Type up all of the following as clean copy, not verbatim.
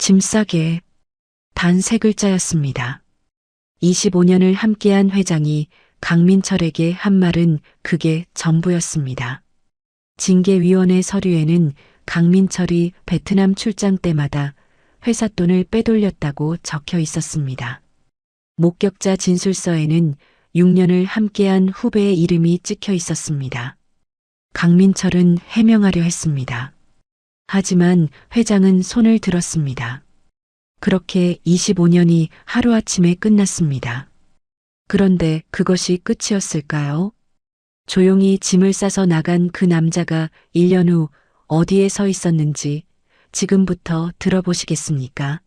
짐 싸게. 단 3글자였습니다. 25년을 함께한 회장이 강민철에게 한 말은 그게 전부였습니다. 징계위원회 서류에는 강민철이 베트남 출장 때마다 회사 돈을 빼돌렸다고 적혀 있었습니다. 목격자 진술서에는 6년을 함께한 후배의 이름이 찍혀 있었습니다. 강민철은 해명하려 했습니다. 하지만 회장은 손을 들었습니다. 그렇게 25년이 하루아침에 끝났습니다. 그런데 그것이 끝이었을까요? 조용히 짐을 싸서 나간 그 남자가 1년 후 어디에 서 있었는지 지금부터 들어보시겠습니까?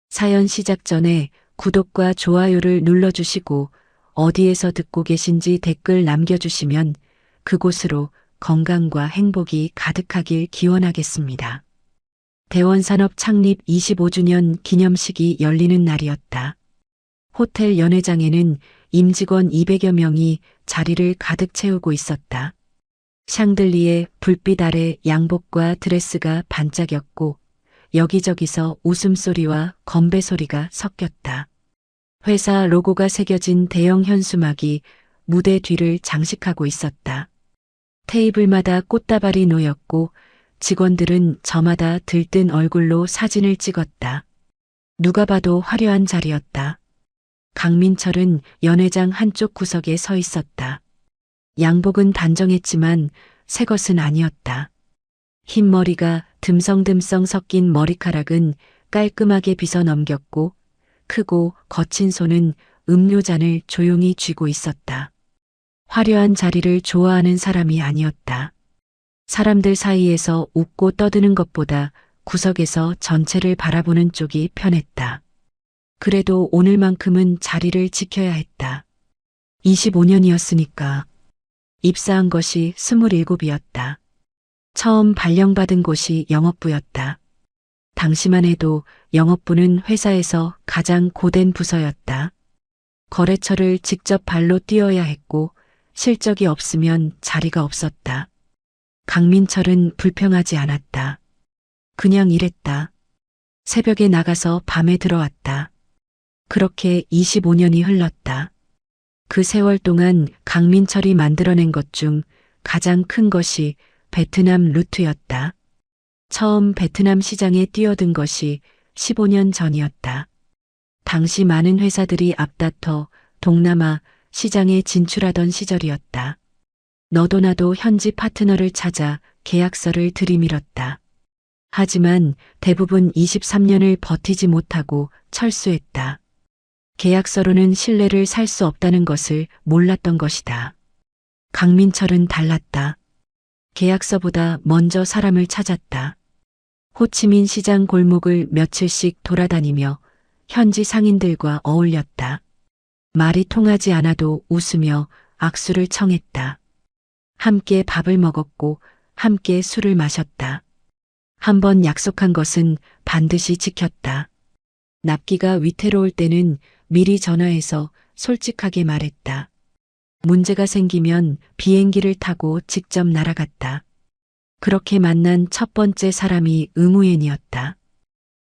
사연 시작 전에 구독과 좋아요를 눌러주시고 어디에서 듣고 계신지 댓글 남겨주시면 그곳으로 건강과 행복이 가득하길 기원하겠습니다. 대원산업 창립 25주년 기념식이 열리는 날이었다. 호텔 연회장에는 임직원 200여 명이 자리를 가득 채우고 있었다. 샹들리에 불빛 아래 양복과 드레스가 반짝였고 여기저기서 웃음소리와 건배 소리가 섞였다. 회사 로고가 새겨진 대형 현수막이 무대 뒤를 장식하고 있었다. 테이블마다 꽃다발이 놓였고 직원들은 저마다 들뜬 얼굴로 사진을 찍었다. 누가 봐도 화려한 자리였다. 강민철은 연회장 한쪽 구석에 서 있었다. 양복은 단정했지만 새 것은 아니었다. 흰 머리가 듬성듬성 섞인 머리카락은 깔끔하게 빗어 넘겼고 크고 거친 손은 음료잔을 조용히 쥐고 있었다. 화려한 자리를 좋아하는 사람이 아니었다. 사람들 사이에서 웃고 떠드는 것보다 구석에서 전체를 바라보는 쪽이 편했다. 그래도 오늘만큼은 자리를 지켜야 했다. 25년이었으니까. 입사한 것이 27이었다. 처음 발령받은 곳이 영업부였다. 당시만 해도 영업부는 회사에서 가장 고된 부서였다. 거래처를 직접 발로 뛰어야 했고 실적이 없으면 자리가 없었다. 강민철은 불평하지 않았다. 그냥 일했다. 새벽에 나가서 밤에 들어왔다. 그렇게 25년이 흘렀다. 그 세월 동안 강민철이 만들어낸 것 중 가장 큰 것이 베트남 루트였다. 처음 베트남 시장에 뛰어든 것이 15년 전이었다. 당시 많은 회사들이 앞다퉈 동남아 시장에 진출하던 시절이었다. 너도 나도 현지 파트너를 찾아 계약서를 들이밀었다. 하지만 대부분 23년을 버티지 못하고 철수했다. 계약서로는 신뢰를 살 수 없다는 것을 몰랐던 것이다. 강민철은 달랐다. 계약서보다 먼저 사람을 찾았다. 호치민 시장 골목을 며칠씩 돌아다니며 현지 상인들과 어울렸다. 말이 통하지 않아도 웃으며 악수를 청했다. 함께 밥을 먹었고 함께 술을 마셨다. 한 번 약속한 것은 반드시 지켰다. 납기가 위태로울 때는 미리 전화해서 솔직하게 말했다. 문제가 생기면 비행기를 타고 직접 날아갔다. 그렇게 만난 첫 번째 사람이 의무엔이었다.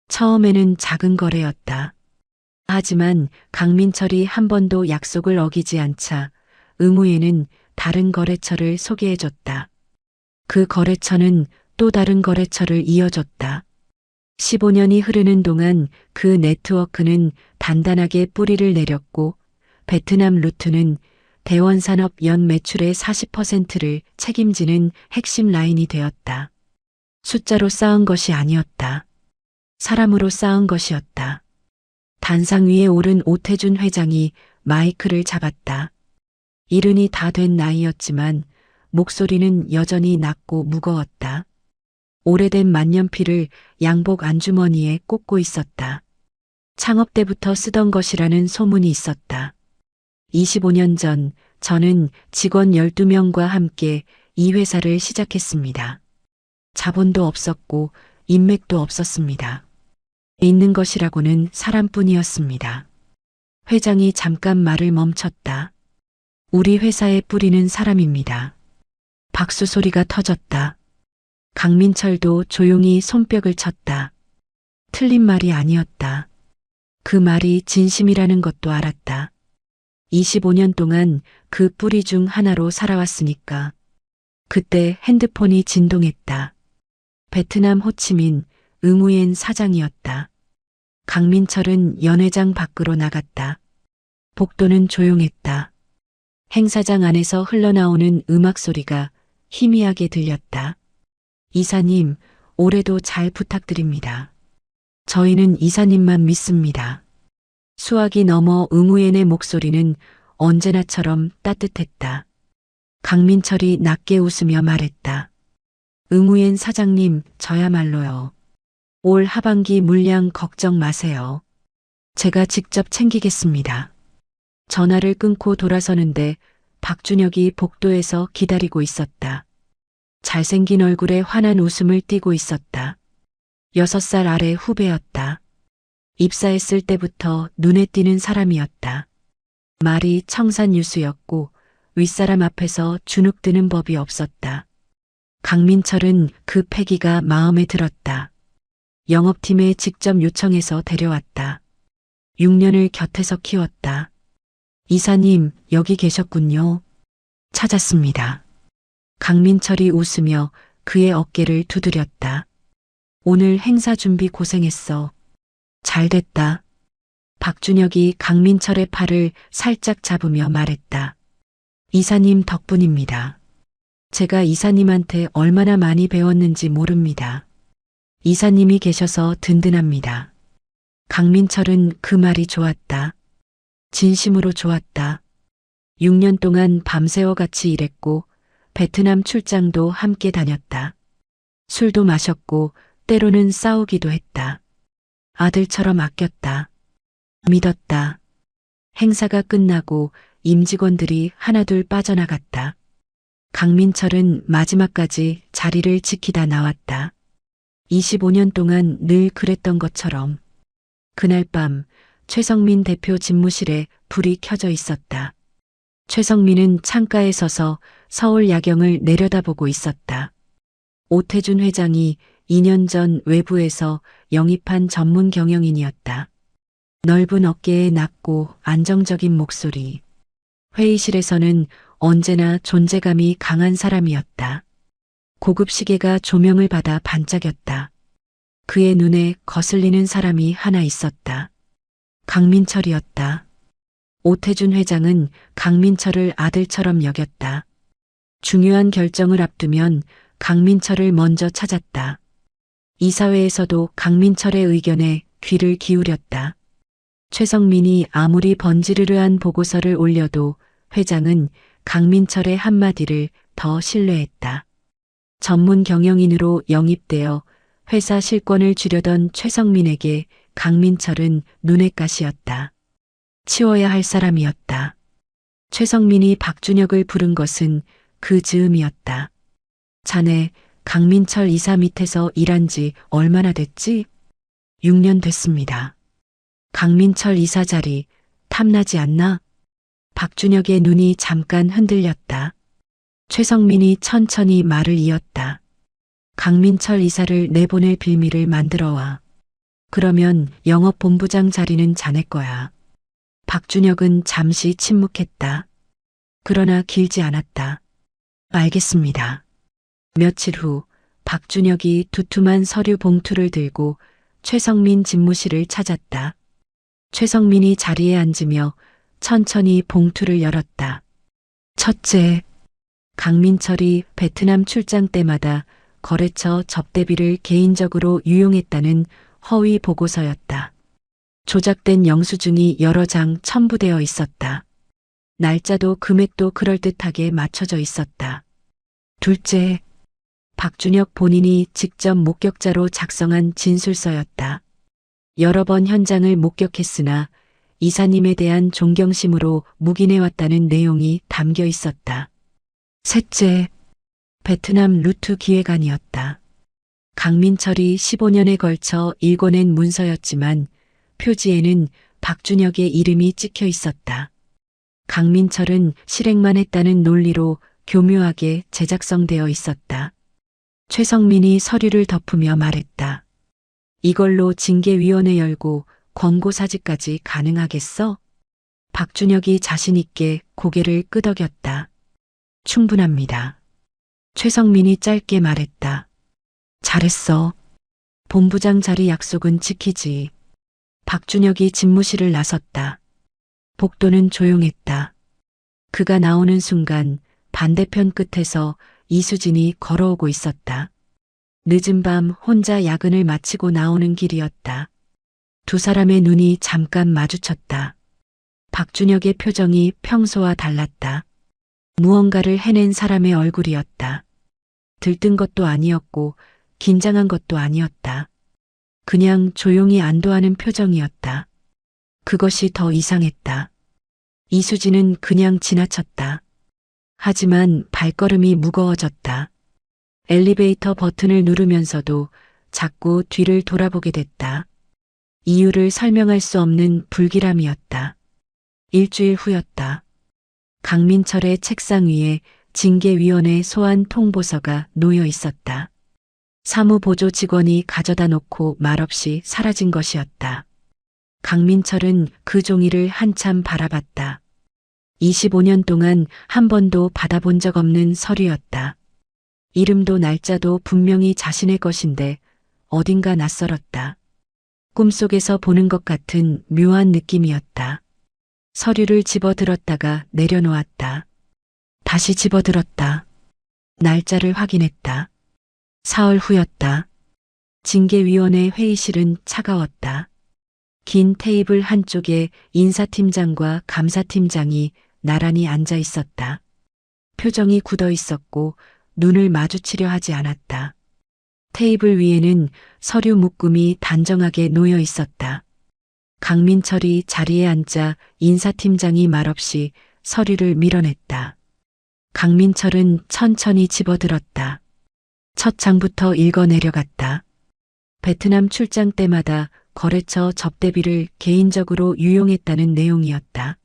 처음에는 작은 거래였다. 하지만 강민철이 한 번도 약속을 어기지 않자 의무엔은 다른 거래처를 소개해줬다. 그 거래처는 또 다른 거래처를 이어줬다. 15년이 흐르는 동안 그 네트워크는 단단하게 뿌리를 내렸고 베트남 루트는 대원산업 연 매출의 40%를 책임지는 핵심 라인이 되었다. 숫자로 쌓은 것이 아니었다. 사람으로 쌓은 것이었다. 단상 위에 오른 오태준 회장이 마이크를 잡았다. 이른이 다 된 나이였지만 목소리는 여전히 낮고 무거웠다. 오래된 만년필을 양복 안주머니에 꽂고 있었다. 창업 때부터 쓰던 것이라는 소문이 있었다. 25년 전 저는 직원 12명과 함께 이 회사를 시작했습니다. 자본도 없었고 인맥도 없었습니다. 있는 것이라고는 사람뿐이었습니다. 회장이 잠깐 말을 멈췄다. 우리 회사의 뿌리는 사람입니다. 박수 소리가 터졌다. 강민철도 조용히 손뼉을 쳤다. 틀린 말이 아니었다. 그 말이 진심이라는 것도 알았다. 25년 동안 그 뿌리 중 하나로 살아왔으니까. 그때 핸드폰이 진동했다. 베트남 호치민 응우엔 사장이었다. 강민철은 연회장 밖으로 나갔다. 복도는 조용했다. 행사장 안에서 흘러나오는 음악 소리가 희미하게 들렸다. 이사님, 올해도 잘 부탁드립니다. 저희는 이사님만 믿습니다. 수화기 너머 응우엔의 목소리는 언제나처럼 따뜻했다. 강민철이 낮게 웃으며 말했다. 응우엔 사장님, 저야말로요. 올 하반기 물량 걱정 마세요. 제가 직접 챙기겠습니다. 전화를 끊고 돌아서는데 박준혁이 복도에서 기다리고 있었다. 잘생긴 얼굴에 환한 웃음을 띠고 있었다. 6살 아래 후배였다. 입사했을 때부터 눈에 띄는 사람이었다. 말이 청산유수였고 윗사람 앞에서 주눅드는 법이 없었다. 강민철은 그 패기가 마음에 들었다. 영업팀에 직접 요청해서 데려왔다. 6년을 곁에서 키웠다. 이사님, 여기 계셨군요. 찾았습니다. 강민철이 웃으며 그의 어깨를 두드렸다. 오늘 행사 준비 고생했어. 잘 됐다. 박준혁이 강민철의 팔을 살짝 잡으며 말했다. 이사님 덕분입니다. 제가 이사님한테 얼마나 많이 배웠는지 모릅니다. 이사님이 계셔서 든든합니다. 강민철은 그 말이 좋았다. 진심으로 좋았다. 6년 동안 밤새워 같이 일했고 베트남 출장도 함께 다녔다. 술도 마셨고 때로는 싸우기도 했다. 아들처럼 아꼈다. 믿었다. 행사가 끝나고 임직원들이 하나둘 빠져나갔다. 강민철은 마지막까지 자리를 지키다 나왔다. 25년 동안 늘 그랬던 것처럼. 그날 밤 최성민 대표 집무실에 불이 켜져 있었다. 최성민은 창가에 서서 서울 야경을 내려다보고 있었다. 오태준 회장이 2년 전 외부에서 영입한 전문 경영인이었다. 넓은 어깨에 낮고 안정적인 목소리. 회의실에서는 언제나 존재감이 강한 사람이었다. 고급 시계가 조명을 받아 반짝였다. 그의 눈에 거슬리는 사람이 하나 있었다. 강민철이었다. 오태준 회장은 강민철을 아들처럼 여겼다. 중요한 결정을 앞두면 강민철을 먼저 찾았다. 이사회에서도 강민철의 의견에 귀를 기울였다. 최성민이 아무리 번지르르한 보고서를 올려도 회장은 강민철의 한마디를 더 신뢰했다. 전문 경영인으로 영입되어 회사 실권을 쥐려던 최성민에게 강민철은 눈엣 가시였다. 치워야 할 사람이었다. 최성민이 박준혁을 부른 것은 그 즈음이었다. 자네 강민철 이사 밑에서 일한 지 얼마나 됐지? 6년 됐습니다. 강민철 이사 자리 탐나지 않나? 박준혁의 눈이 잠깐 흔들렸다. 최성민이 천천히 말을 이었다. 강민철 이사를 내보낼 빌미를 만들어와. 그러면 영업본부장 자리는 자네 거야. 박준혁은 잠시 침묵했다. 그러나 길지 않았다. 알겠습니다. 며칠 후 박준혁이 두툼한 서류 봉투를 들고 최성민 집무실을 찾았다. 최성민이 자리에 앉으며 천천히 봉투를 열었다. 첫째, 강민철이 베트남 출장 때마다 거래처 접대비를 개인적으로 유용했다는 허위 보고서였다. 조작된 영수증이 여러 장 첨부되어 있었다. 날짜도 금액도 그럴듯하게 맞춰져 있었다. 둘째, 박준혁 본인이 직접 목격자로 작성한 진술서였다. 여러 번 현장을 목격했으나 이사님에 대한 존경심으로 묵인해왔다는 내용이 담겨 있었다. 셋째, 베트남 루트 기획안이었다. 강민철이 15년에 걸쳐 일궈낸 문서였지만 표지에는 박준혁의 이름이 찍혀 있었다. 강민철은 실행만 했다는 논리로 교묘하게 제작성되어 있었다. 최성민이 서류를 덮으며 말했다. 이걸로 징계위원회 열고 권고사직까지 가능하겠어? 박준혁이 자신있게 고개를 끄덕였다. 충분합니다. 최성민이 짧게 말했다. 잘했어. 본부장 자리 약속은 지키지. 박준혁이 집무실을 나섰다. 복도는 조용했다. 그가 나오는 순간 반대편 끝에서 이수진이 걸어오고 있었다. 늦은 밤 혼자 야근을 마치고 나오는 길이었다. 두 사람의 눈이 잠깐 마주쳤다. 박준혁의 표정이 평소와 달랐다. 무언가를 해낸 사람의 얼굴이었다. 들뜬 것도 아니었고 긴장한 것도 아니었다. 그냥 조용히 안도하는 표정이었다. 그것이 더 이상했다. 이수진은 그냥 지나쳤다. 하지만 발걸음이 무거워졌다. 엘리베이터 버튼을 누르면서도 자꾸 뒤를 돌아보게 됐다. 이유를 설명할 수 없는 불길함이었다. 일주일 후였다. 강민철의 책상 위에 징계위원회 소환 통보서가 놓여 있었다. 사무보조 직원이 가져다 놓고 말없이 사라진 것이었다. 강민철은 그 종이를 한참 바라봤다. 25년 동안 한 번도 받아본 적 없는 서류였다. 이름도 날짜도 분명히 자신의 것인데 어딘가 낯설었다. 꿈속에서 보는 것 같은 묘한 느낌이었다. 서류를 집어들었다가 내려놓았다. 다시 집어들었다. 날짜를 확인했다. 사흘 후였다. 징계위원회 회의실은 차가웠다. 긴 테이블 한쪽에 인사팀장과 감사팀장이 나란히 앉아 있었다. 표정이 굳어 있었고 눈을 마주치려 하지 않았다. 테이블 위에는 서류 묶음이 단정하게 놓여 있었다. 강민철이 자리에 앉자 인사팀장이 말없이 서류를 밀어냈다. 강민철은 천천히 집어들었다. 첫 장부터 읽어 내려갔다. 베트남 출장 때마다 거래처 접대비를 개인적으로 유용했다는 내용이었다.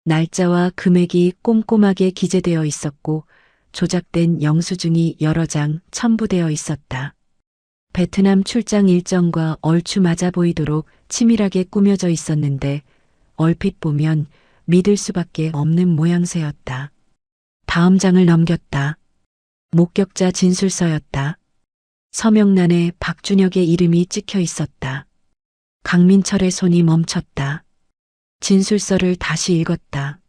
날짜와 금액이 꼼꼼하게 기재되어 있었고 조작된 영수증이 여러 장 첨부되어 있었다. 베트남 출장 일정과 얼추 맞아 보이도록 치밀하게 꾸며져 있었는데 얼핏 보면 믿을 수밖에 없는 모양새였다. 다음 장을 넘겼다. 목격자 진술서였다. 서명란에 박준혁의 이름이 찍혀 있었다. 강민철의 손이 멈췄다. 진술서를 다시 읽었다.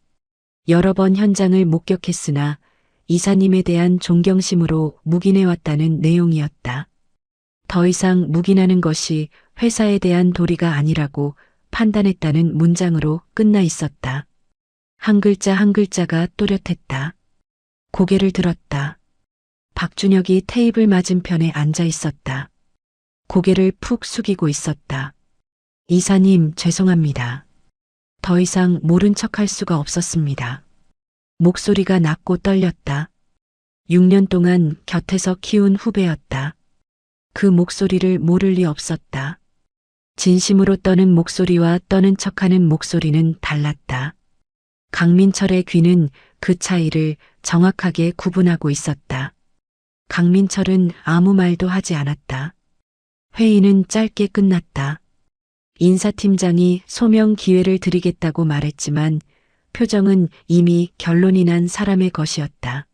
여러 번 현장을 목격했으나 이사님에 대한 존경심으로 묵인해왔다는 내용이었다. 더 이상 묵인하는 것이 회사에 대한 도리가 아니라고 판단했다는 문장으로 끝나 있었다. 한 글자 한 글자가 또렷했다. 고개를 들었다. 박준혁이 테이블 맞은편에 앉아 있었다. 고개를 푹 숙이고 있었다. 이사님, 죄송합니다. 더 이상 모른 척할 수가 없었습니다. 목소리가 낮고 떨렸다. 6년 동안 곁에서 키운 후배였다. 그 목소리를 모를 리 없었다. 진심으로 떠는 목소리와 떠는 척하는 목소리는 달랐다. 강민철의 귀는 그 차이를 정확하게 구분하고 있었다. 강민철은 아무 말도 하지 않았다. 회의는 짧게 끝났다. 인사팀장이 소명 기회를 드리겠다고 말했지만 표정은 이미 결론이 난 사람의 것이었다.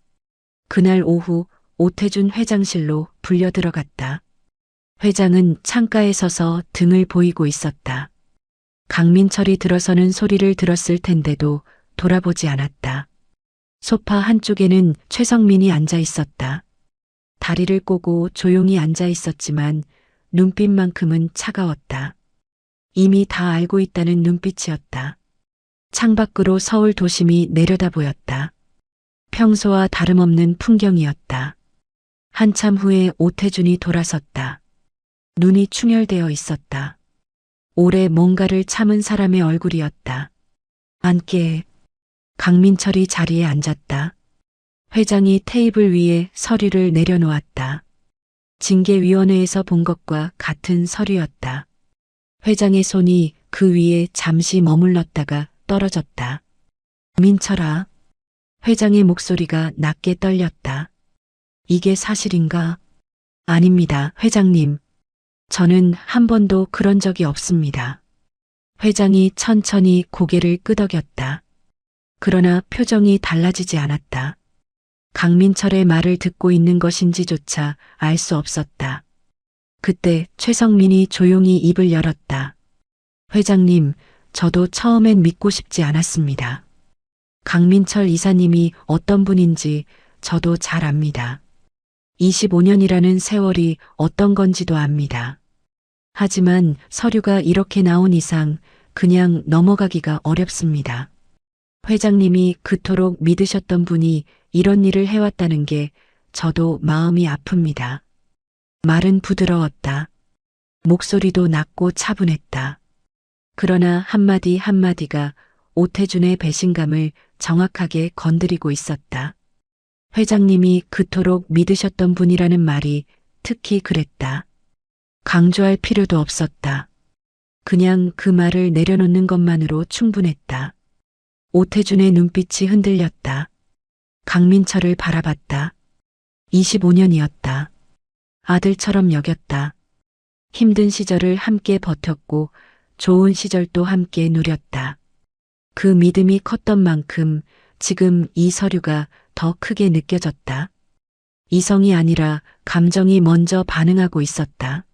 그날 오후 오태준 회장실로 불려 들어갔다. 회장은 창가에 서서 등을 보이고 있었다. 강민철이 들어서는 소리를 들었을 텐데도 돌아보지 않았다. 소파 한쪽에는 최성민이 앉아 있었다. 다리를 꼬고 조용히 앉아 있었지만 눈빛만큼은 차가웠다. 이미 다 알고 있다는 눈빛이었다. 창밖으로 서울 도심이 내려다 보였다. 평소와 다름없는 풍경이었다. 한참 후에 오태준이 돌아섰다. 눈이 충혈되어 있었다. 오래 뭔가를 참은 사람의 얼굴이었다. 앉게. 강민철이 자리에 앉았다. 회장이 테이블 위에 서류를 내려놓았다. 징계위원회에서 본 것과 같은 서류였다. 회장의 손이 그 위에 잠시 머물렀다가 떨어졌다. 민철아. 회장의 목소리가 낮게 떨렸다. 이게 사실인가? 아닙니다, 회장님. 저는 한 번도 그런 적이 없습니다. 회장이 천천히 고개를 끄덕였다. 그러나 표정이 달라지지 않았다. 강민철의 말을 듣고 있는 것인지조차 알 수 없었다. 그때 최성민이 조용히 입을 열었다. 회장님, 저도 처음엔 믿고 싶지 않았습니다. 강민철 이사님이 어떤 분인지 저도 잘 압니다. 25년이라는 세월이 어떤 건지도 압니다. 하지만 서류가 이렇게 나온 이상 그냥 넘어가기가 어렵습니다. 회장님이 그토록 믿으셨던 분이 이런 일을 해왔다는 게 저도 마음이 아픕니다. 말은 부드러웠다. 목소리도 낮고 차분했다. 그러나 한마디 한마디가 오태준의 배신감을 정확하게 건드리고 있었다. 회장님이 그토록 믿으셨던 분이라는 말이 특히 그랬다. 강조할 필요도 없었다. 그냥 그 말을 내려놓는 것만으로 충분했다. 오태준의 눈빛이 흔들렸다. 강민철을 바라봤다. 25년이었다. 아들처럼 여겼다. 힘든 시절을 함께 버텼고 좋은 시절도 함께 누렸다. 그 믿음이 컸던 만큼 지금 이 서류가 더 크게 느껴졌다. 이성이 아니라 감정이 먼저 반응하고 있었다.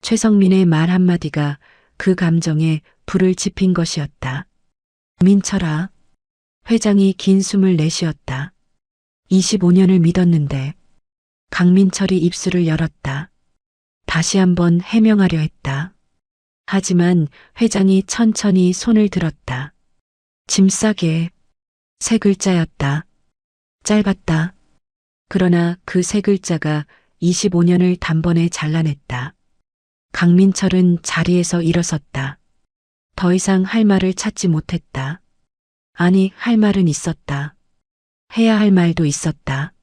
최성민의 말 한마디가 그 감정에 불을 지핀 것이었다. 민철아. 회장이 긴 숨을 내쉬었다. 25년을 믿었는데. 강민철이 입술을 열었다. 다시 한번 해명하려 했다. 하지만 회장이 천천히 손을 들었다. 짐 싸게. 세 글자였다. 짧았다. 그러나 그 세 글자가 25년을 단번에 잘라냈다. 강민철은 자리에서 일어섰다. 더 이상 할 말을 찾지 못했다. 아니, 할 말은 있었다. 해야 할 말도 있었다.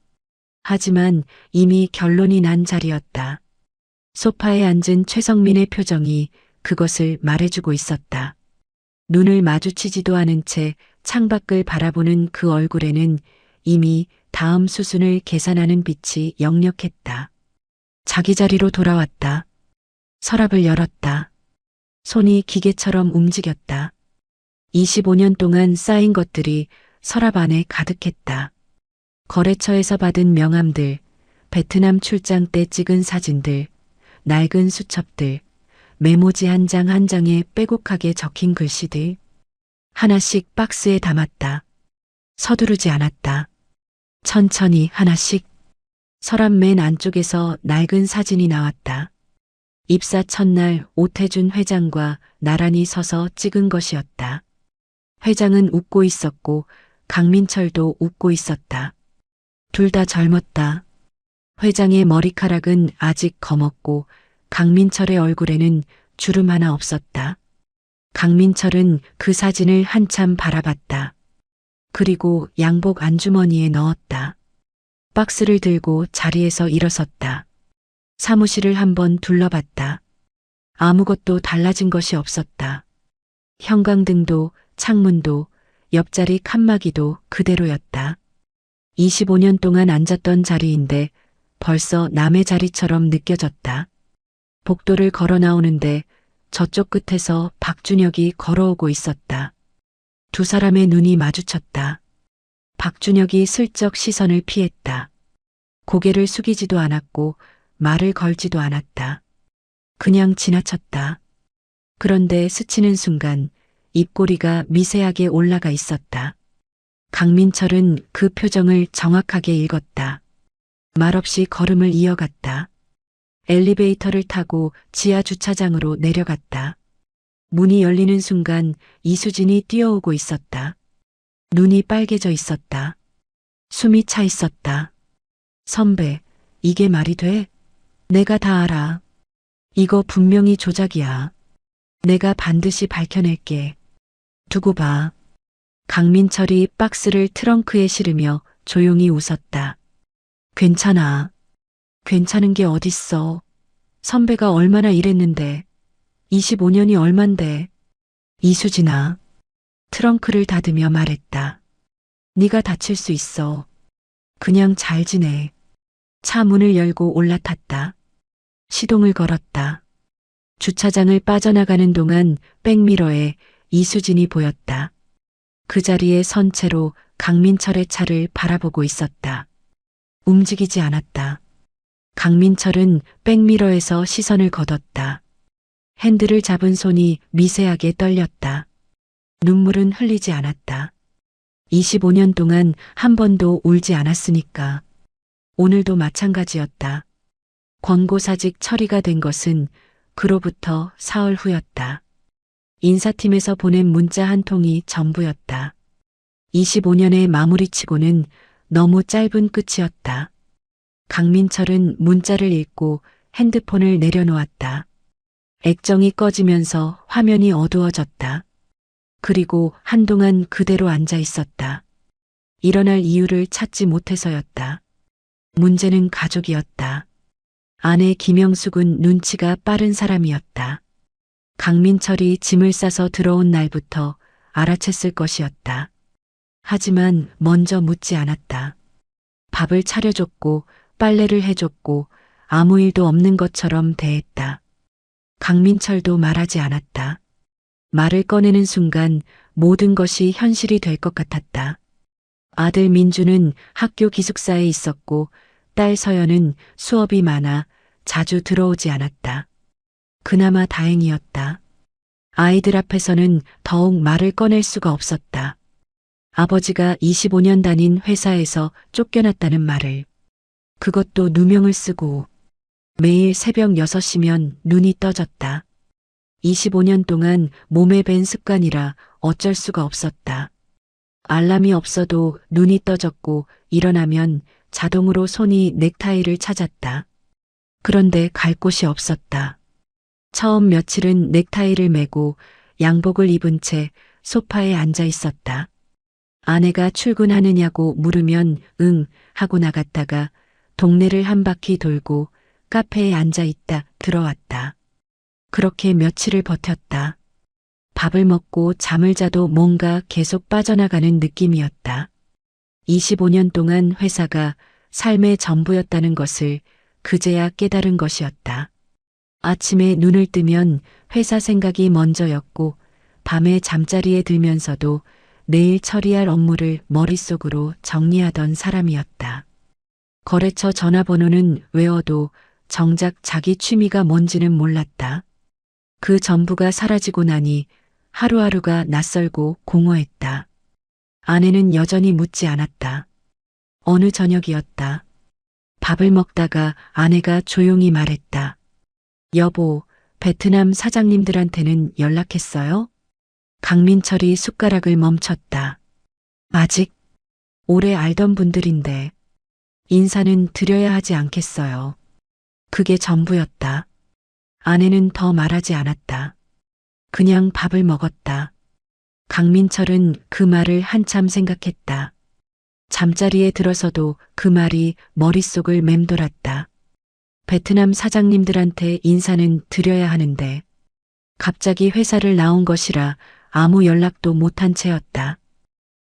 하지만 이미 결론이 난 자리였다. 소파에 앉은 최성민의 표정이 그것을 말해주고 있었다. 눈을 마주치지도 않은 채 창밖을 바라보는 그 얼굴에는 이미 다음 수순을 계산하는 빛이 역력했다. 자기 자리로 돌아왔다. 서랍을 열었다. 손이 기계처럼 움직였다. 25년 동안 쌓인 것들이 서랍 안에 가득했다. 거래처에서 받은 명함들, 베트남 출장 때 찍은 사진들, 낡은 수첩들, 메모지 한 장 한 장에 빼곡하게 적힌 글씨들. 하나씩 박스에 담았다. 서두르지 않았다. 천천히 하나씩. 서랍 맨 안쪽에서 낡은 사진이 나왔다. 입사 첫날 오태준 회장과 나란히 서서 찍은 것이었다. 회장은 웃고 있었고 강민철도 웃고 있었다. 둘 다 젊었다. 회장의 머리카락은 아직 검었고 강민철의 얼굴에는 주름 하나 없었다. 강민철은 그 사진을 한참 바라봤다. 그리고 양복 안주머니에 넣었다. 박스를 들고 자리에서 일어섰다. 사무실을 한번 둘러봤다. 아무것도 달라진 것이 없었다. 형광등도 창문도 옆자리 칸막이도 그대로였다. 25년 동안 앉았던 자리인데 벌써 남의 자리처럼 느껴졌다. 복도를 걸어 나오는데 저쪽 끝에서 박준혁이 걸어오고 있었다. 두 사람의 눈이 마주쳤다. 박준혁이 슬쩍 시선을 피했다. 고개를 숙이지도 않았고 말을 걸지도 않았다. 그냥 지나쳤다. 그런데 스치는 순간 입꼬리가 미세하게 올라가 있었다. 강민철은 그 표정을 정확하게 읽었다. 말없이 걸음을 이어갔다. 엘리베이터를 타고 지하 주차장으로 내려갔다. 문이 열리는 순간 이수진이 뛰어오고 있었다. 눈이 빨개져 있었다. 숨이 차 있었다. 선배, 이게 말이 돼? 내가 다 알아. 이거 분명히 조작이야. 내가 반드시 밝혀낼게. 두고 봐. 강민철이 박스를 트렁크에 실으며 조용히 웃었다. 괜찮아. 괜찮은 게 어딨어. 선배가 얼마나 일했는데. 25년이 얼만데. 이수진아. 트렁크를 닫으며 말했다. 네가 다칠 수 있어. 그냥 잘 지내. 차 문을 열고 올라탔다. 시동을 걸었다. 주차장을 빠져나가는 동안 백미러에 이수진이 보였다. 그 자리에 선 채로 강민철의 차를 바라보고 있었다. 움직이지 않았다. 강민철은 백미러에서 시선을 거뒀다. 핸들을 잡은 손이 미세하게 떨렸다. 눈물은 흘리지 않았다. 25년 동안 한 번도 울지 않았으니까. 오늘도 마찬가지였다. 권고사직 처리가 된 것은 그로부터 사흘 후였다. 인사팀에서 보낸 문자 한 통이 전부였다. 25년의 마무리치고는 너무 짧은 끝이었다. 강민철은 문자를 읽고 핸드폰을 내려놓았다. 액정이 꺼지면서 화면이 어두워졌다. 그리고 한동안 그대로 앉아 있었다. 일어날 이유를 찾지 못해서였다. 문제는 가족이었다. 아내 김영숙은 눈치가 빠른 사람이었다. 강민철이 짐을 싸서 들어온 날부터 알아챘을 것이었다. 하지만 먼저 묻지 않았다. 밥을 차려줬고 빨래를 해줬고 아무 일도 없는 것처럼 대했다. 강민철도 말하지 않았다. 말을 꺼내는 순간 모든 것이 현실이 될 것 같았다. 아들 민주는 학교 기숙사에 있었고 딸 서연은 수업이 많아 자주 들어오지 않았다. 그나마 다행이었다. 아이들 앞에서는 더욱 말을 꺼낼 수가 없었다. 아버지가 25년 다닌 회사에서 쫓겨났다는 말을. 그것도 누명을 쓰고 매일 새벽 6시면 눈이 떠졌다. 25년 동안 몸에 밴 습관이라 어쩔 수가 없었다. 알람이 없어도 눈이 떠졌고 일어나면 자동으로 손이 넥타이를 찾았다. 그런데 갈 곳이 없었다. 처음 며칠은 넥타이를 매고 양복을 입은 채 소파에 앉아 있었다. 아내가 출근하느냐고 물으면 응 하고 나갔다가 동네를 한 바퀴 돌고 카페에 앉아 있다 들어왔다. 그렇게 며칠을 버텼다. 밥을 먹고 잠을 자도 뭔가 계속 빠져나가는 느낌이었다. 25년 동안 회사가 삶의 전부였다는 것을 그제야 깨달은 것이었다. 아침에 눈을 뜨면 회사 생각이 먼저였고 밤에 잠자리에 들면서도 내일 처리할 업무를 머릿속으로 정리하던 사람이었다. 거래처 전화번호는 외워도 정작 자기 취미가 뭔지는 몰랐다. 그 전부가 사라지고 나니 하루하루가 낯설고 공허했다. 아내는 여전히 묻지 않았다. 어느 저녁이었다. 밥을 먹다가 아내가 조용히 말했다. 여보, 베트남 사장님들한테는 연락했어요? 강민철이 숟가락을 멈췄다. 아직? 오래 알던 분들인데 인사는 드려야 하지 않겠어요. 그게 전부였다. 아내는 더 말하지 않았다. 그냥 밥을 먹었다. 강민철은 그 말을 한참 생각했다. 잠자리에 들어서도 그 말이 머릿속을 맴돌았다. 베트남 사장님들한테 인사는 드려야 하는데 갑자기 회사를 나온 것이라 아무 연락도 못한 채였다.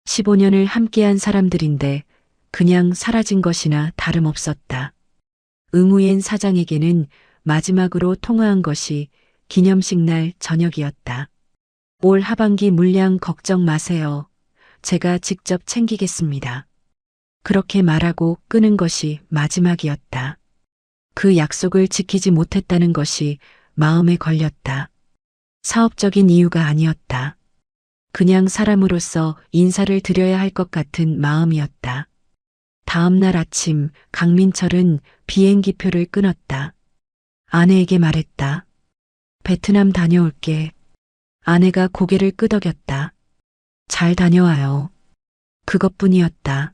15년을 함께한 사람들인데 그냥 사라진 것이나 다름없었다. 응우옌 사장에게는 마지막으로 통화한 것이 기념식 날 저녁이었다. 올 하반기 물량 걱정 마세요. 제가 직접 챙기겠습니다. 그렇게 말하고 끄는 것이 마지막이었다. 그 약속을 지키지 못했다는 것이 마음에 걸렸다. 사업적인 이유가 아니었다. 그냥 사람으로서 인사를 드려야 할 것 같은 마음이었다. 다음 날 아침 강민철은 비행기표를 끊었다. 아내에게 말했다. 베트남 다녀올게. 아내가 고개를 끄덕였다. 잘 다녀와요. 그것뿐이었다.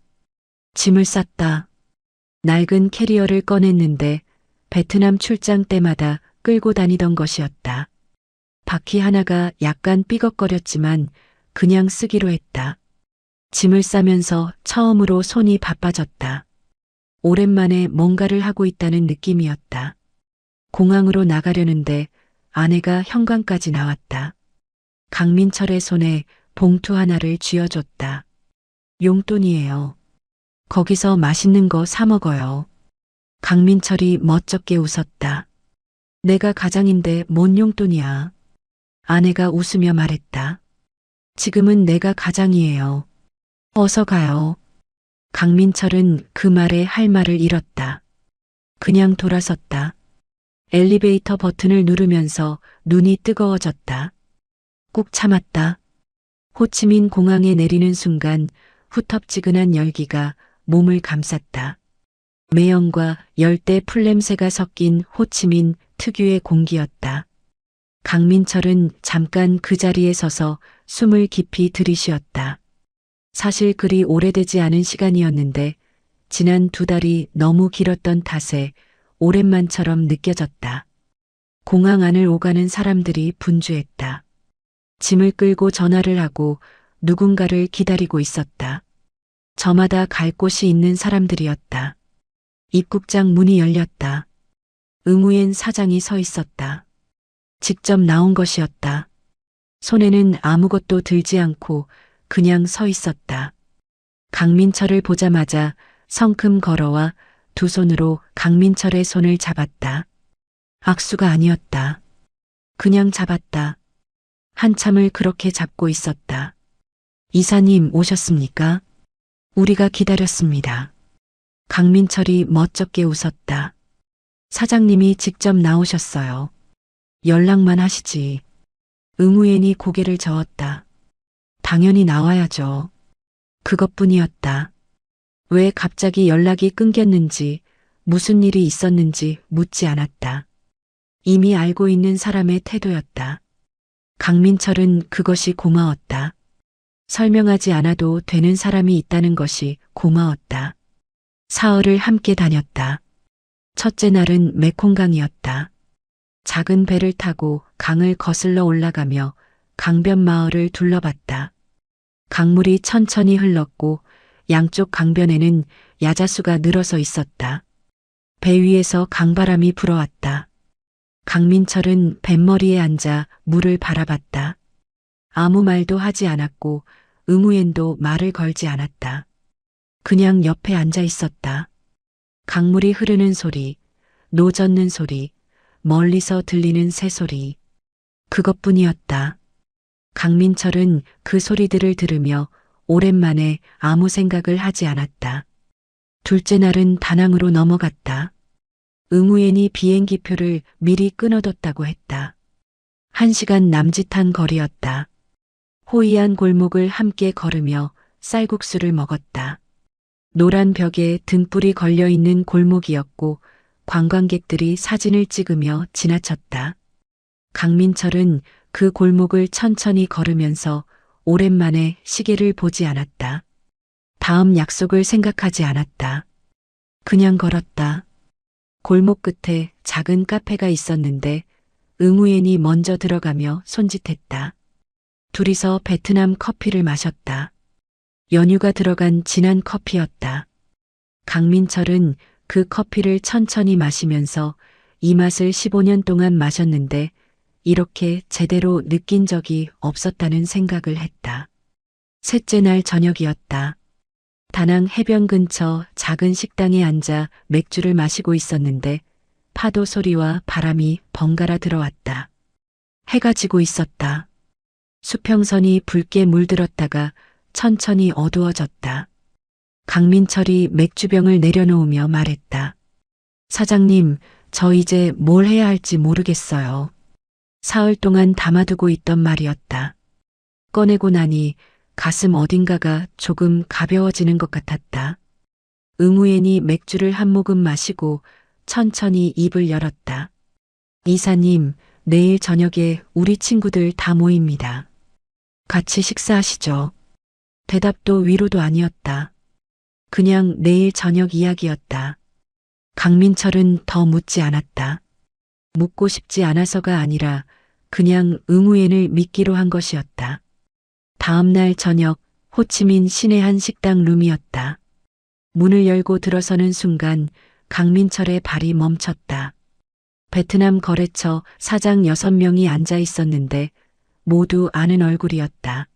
짐을 쌌다. 낡은 캐리어를 꺼냈는데 베트남 출장 때마다 끌고 다니던 것이었다. 바퀴 하나가 약간 삐걱거렸지만 그냥 쓰기로 했다. 짐을 싸면서 처음으로 손이 바빠졌다. 오랜만에 뭔가를 하고 있다는 느낌이었다. 공항으로 나가려는데 아내가 현관까지 나왔다. 강민철의 손에 봉투 하나를 쥐어줬다. 용돈이에요. 거기서 맛있는 거 사 먹어요. 강민철이 멋쩍게 웃었다. 내가 가장인데 뭔 용돈이야. 아내가 웃으며 말했다. 지금은 내가 가장이에요. 어서 가요. 강민철은 그 말에 할 말을 잃었다. 그냥 돌아섰다. 엘리베이터 버튼을 누르면서 눈이 뜨거워졌다. 꾹 참았다. 호치민 공항에 내리는 순간 후텁지근한 열기가 몸을 감쌌다. 매연과 열대 풀냄새가 섞인 호치민 특유의 공기였다. 강민철은 잠깐 그 자리에 서서 숨을 깊이 들이쉬었다. 사실 그리 오래되지 않은 시간이었는데 지난 2달이 너무 길었던 탓에 오랜만처럼 느껴졌다. 공항 안을 오가는 사람들이 분주했다. 짐을 끌고 전화를 하고 누군가를 기다리고 있었다. 저마다 갈 곳이 있는 사람들이었다. 입국장 문이 열렸다. 응우엔 사장이 서 있었다. 직접 나온 것이었다. 손에는 아무것도 들지 않고 그냥 서 있었다. 강민철을 보자마자 성큼 걸어와 두 손으로 강민철의 손을 잡았다. 악수가 아니었다. 그냥 잡았다. 한참을 그렇게 잡고 있었다. 이사님 오셨습니까? 우리가 기다렸습니다. 강민철이 멋쩍게 웃었다. 사장님이 직접 나오셨어요. 연락만 하시지. 응우엔이 고개를 저었다. 당연히 나와야죠. 그것뿐이었다. 왜 갑자기 연락이 끊겼는지, 무슨 일이 있었는지 묻지 않았다. 이미 알고 있는 사람의 태도였다. 강민철은 그것이 고마웠다. 설명하지 않아도 되는 사람이 있다는 것이 고마웠다. 사흘을 함께 다녔다. 첫째 날은 메콩강이었다. 작은 배를 타고 강을 거슬러 올라가며 강변 마을을 둘러봤다. 강물이 천천히 흘렀고 양쪽 강변에는 야자수가 늘어서 있었다. 배 위에서 강바람이 불어왔다. 강민철은 뱃머리에 앉아 물을 바라봤다. 아무 말도 하지 않았고 응우엔도 말을 걸지 않았다. 그냥 옆에 앉아 있었다. 강물이 흐르는 소리, 노 젓는 소리, 멀리서 들리는 새소리. 그것뿐이었다. 강민철은 그 소리들을 들으며 오랜만에 아무 생각을 하지 않았다. 둘째 날은 다낭으로 넘어갔다. 응우엔이 비행기표를 미리 끊어뒀다고 했다. 1시간 남짓한 거리였다. 호이안 골목을 함께 걸으며 쌀국수를 먹었다. 노란 벽에 등불이 걸려있는 골목이었고 관광객들이 사진을 찍으며 지나쳤다. 강민철은 그 골목을 천천히 걸으면서 오랜만에 시계를 보지 않았다. 다음 약속을 생각하지 않았다. 그냥 걸었다. 골목 끝에 작은 카페가 있었는데 응우엔이 먼저 들어가며 손짓했다. 둘이서 베트남 커피를 마셨다. 연유가 들어간 진한 커피였다. 강민철은 그 커피를 천천히 마시면서 이 맛을 15년 동안 마셨는데 이렇게 제대로 느낀 적이 없었다는 생각을 했다. 셋째 날 저녁이었다. 다낭 해변 근처 작은 식당에 앉아 맥주를 마시고 있었는데 파도 소리와 바람이 번갈아 들어왔다. 해가 지고 있었다. 수평선이 붉게 물들었다가 천천히 어두워졌다. 강민철이 맥주병을 내려놓으며 말했다. 사장님, 저 이제 뭘 해야 할지 모르겠어요. 사흘 동안 담아두고 있던 말이었다. 꺼내고 나니 가슴 어딘가가 조금 가벼워지는 것 같았다. 응우엔이 맥주를 한 모금 마시고 천천히 입을 열었다. 이사님, 내일 저녁에 우리 친구들 다 모입니다. 같이 식사하시죠. 대답도 위로도 아니었다. 그냥 내일 저녁 이야기였다. 강민철은 더 묻지 않았다. 묻고 싶지 않아서가 아니라 그냥 응우엔을 믿기로 한 것이었다. 다음 날 저녁 호치민 시내 한 식당 룸이었다. 문을 열고 들어서는 순간 강민철의 발이 멈췄다. 베트남 거래처 사장 6명이 앉아 있었는데 모두 아는 얼굴이었다.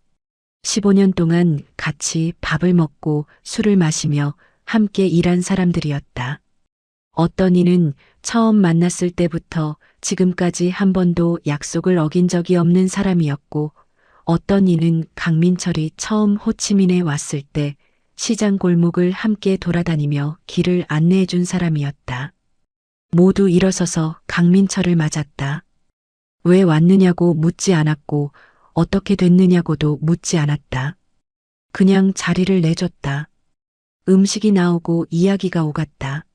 15년 동안 같이 밥을 먹고 술을 마시며 함께 일한 사람들이었다. 어떤 이는 처음 만났을 때부터 지금까지 한 번도 약속을 어긴 적이 없는 사람이었고, 어떤 이는 강민철이 처음 호치민에 왔을 때 시장 골목을 함께 돌아다니며 길을 안내해 준 사람이었다. 모두 일어서서 강민철을 맞았다. 왜 왔느냐고 묻지 않았고 어떻게 됐느냐고도 묻지 않았다. 그냥 자리를 내줬다. 음식이 나오고 이야기가 오갔다.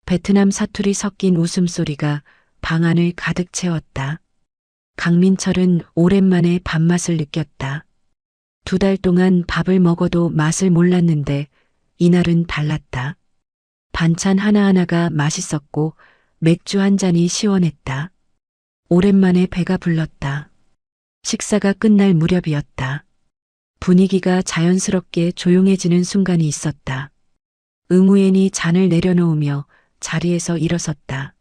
베트남 사투리 섞인 웃음소리가 방 안을 가득 채웠다. 강민철은 오랜만에 밥맛을 느꼈다. 2달 동안 밥을 먹어도 맛을 몰랐는데 이날은 달랐다. 반찬 하나하나가 맛있었고 맥주 한 잔이 시원했다. 오랜만에 배가 불렀다. 식사가 끝날 무렵이었다. 분위기가 자연스럽게 조용해지는 순간이 있었다. 응우엔이 잔을 내려놓으며 자리에서 일어섰다.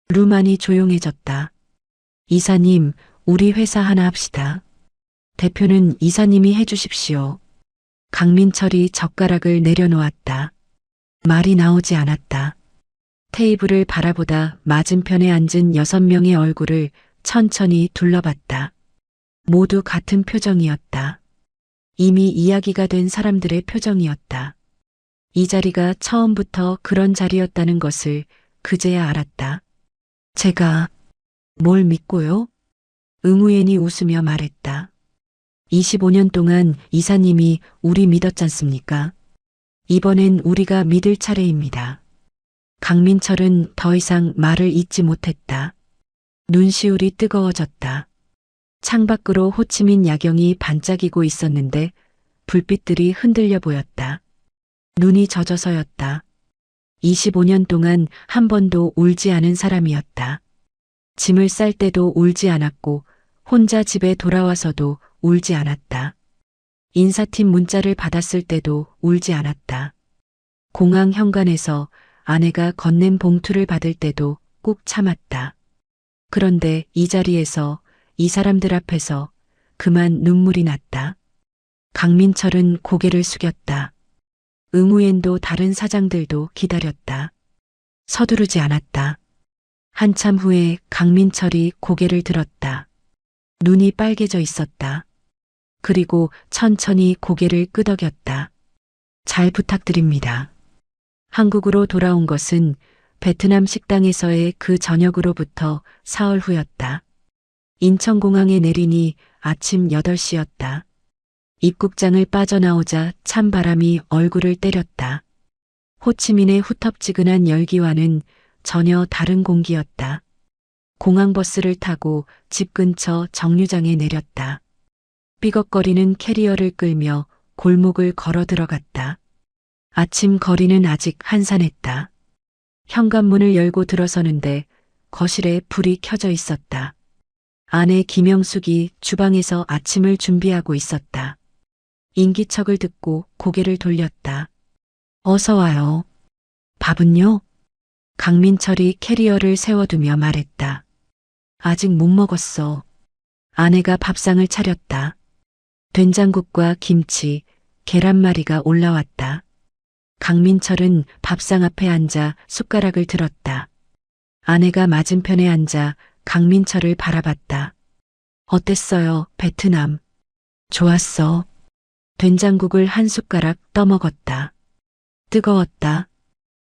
루만이 조용해졌다. 이사님, 우리 회사 하나 합시다. 대표는 이사님이 해주십시오. 강민철이 젓가락을 내려놓았다. 말이 나오지 않았다. 테이블을 바라보다 맞은편에 앉은 6명의 얼굴을 천천히 둘러봤다. 모두 같은 표정이었다. 이미 이야기가 된 사람들의 표정이었다. 이 자리가 처음부터 그런 자리였다는 것을 그제야 알았다. 제가 뭘 믿고요? 응우엔이 웃으며 말했다. 25년 동안 이사님이 우리 믿었잖습니까? 이번엔 우리가 믿을 차례입니다. 강민철은 더 이상 말을 잇지 못했다. 눈시울이 뜨거워졌다. 창밖으로 호치민 야경이 반짝이고 있었는데 불빛들이 흔들려 보였다. 눈이 젖어서였다. 25년 동안 한 번도 울지 않은 사람이었다. 짐을 쌀 때도 울지 않았고 혼자 집에 돌아와서도 울지 않았다. 인사팀 문자를 받았을 때도 울지 않았다. 공항 현관에서 아내가 건넨 봉투를 받을 때도 꾹 참았다. 그런데 이 자리에서 이 사람들 앞에서 그만 눈물이 났다. 강민철은 고개를 숙였다. 응우엔도 다른 사장들도 기다렸다. 서두르지 않았다. 한참 후에 강민철이 고개를 들었다. 눈이 빨개져 있었다. 그리고 천천히 고개를 끄덕였다. 잘 부탁드립니다. 한국으로 돌아온 것은 베트남 식당에서의 그 저녁으로부터 사흘 후였다. 인천공항에 내리니 아침 8시였다. 입국장을 빠져나오자 찬바람이 얼굴을 때렸다. 호치민의 후텁지근한 열기와는 전혀 다른 공기였다. 공항버스를 타고 집 근처 정류장에 내렸다. 삐걱거리는 캐리어를 끌며 골목을 걸어 들어갔다. 아침 거리는 아직 한산했다. 현관문을 열고 들어서는데 거실에 불이 켜져 있었다. 아내 김영숙이 주방에서 아침을 준비하고 있었다. 인기척을 듣고 고개를 돌렸다. 어서 와요. 밥은요? 강민철이 캐리어를 세워두며 말했다. 아직 못 먹었어. 아내가 밥상을 차렸다. 된장국과 김치, 계란말이가 올라왔다. 강민철은 밥상 앞에 앉아 숟가락을 들었다. 아내가 맞은편에 앉아 강민철을 바라봤다. 어땠어요, 베트남? 좋았어. 된장국을 한 숟가락 떠먹었다. 뜨거웠다.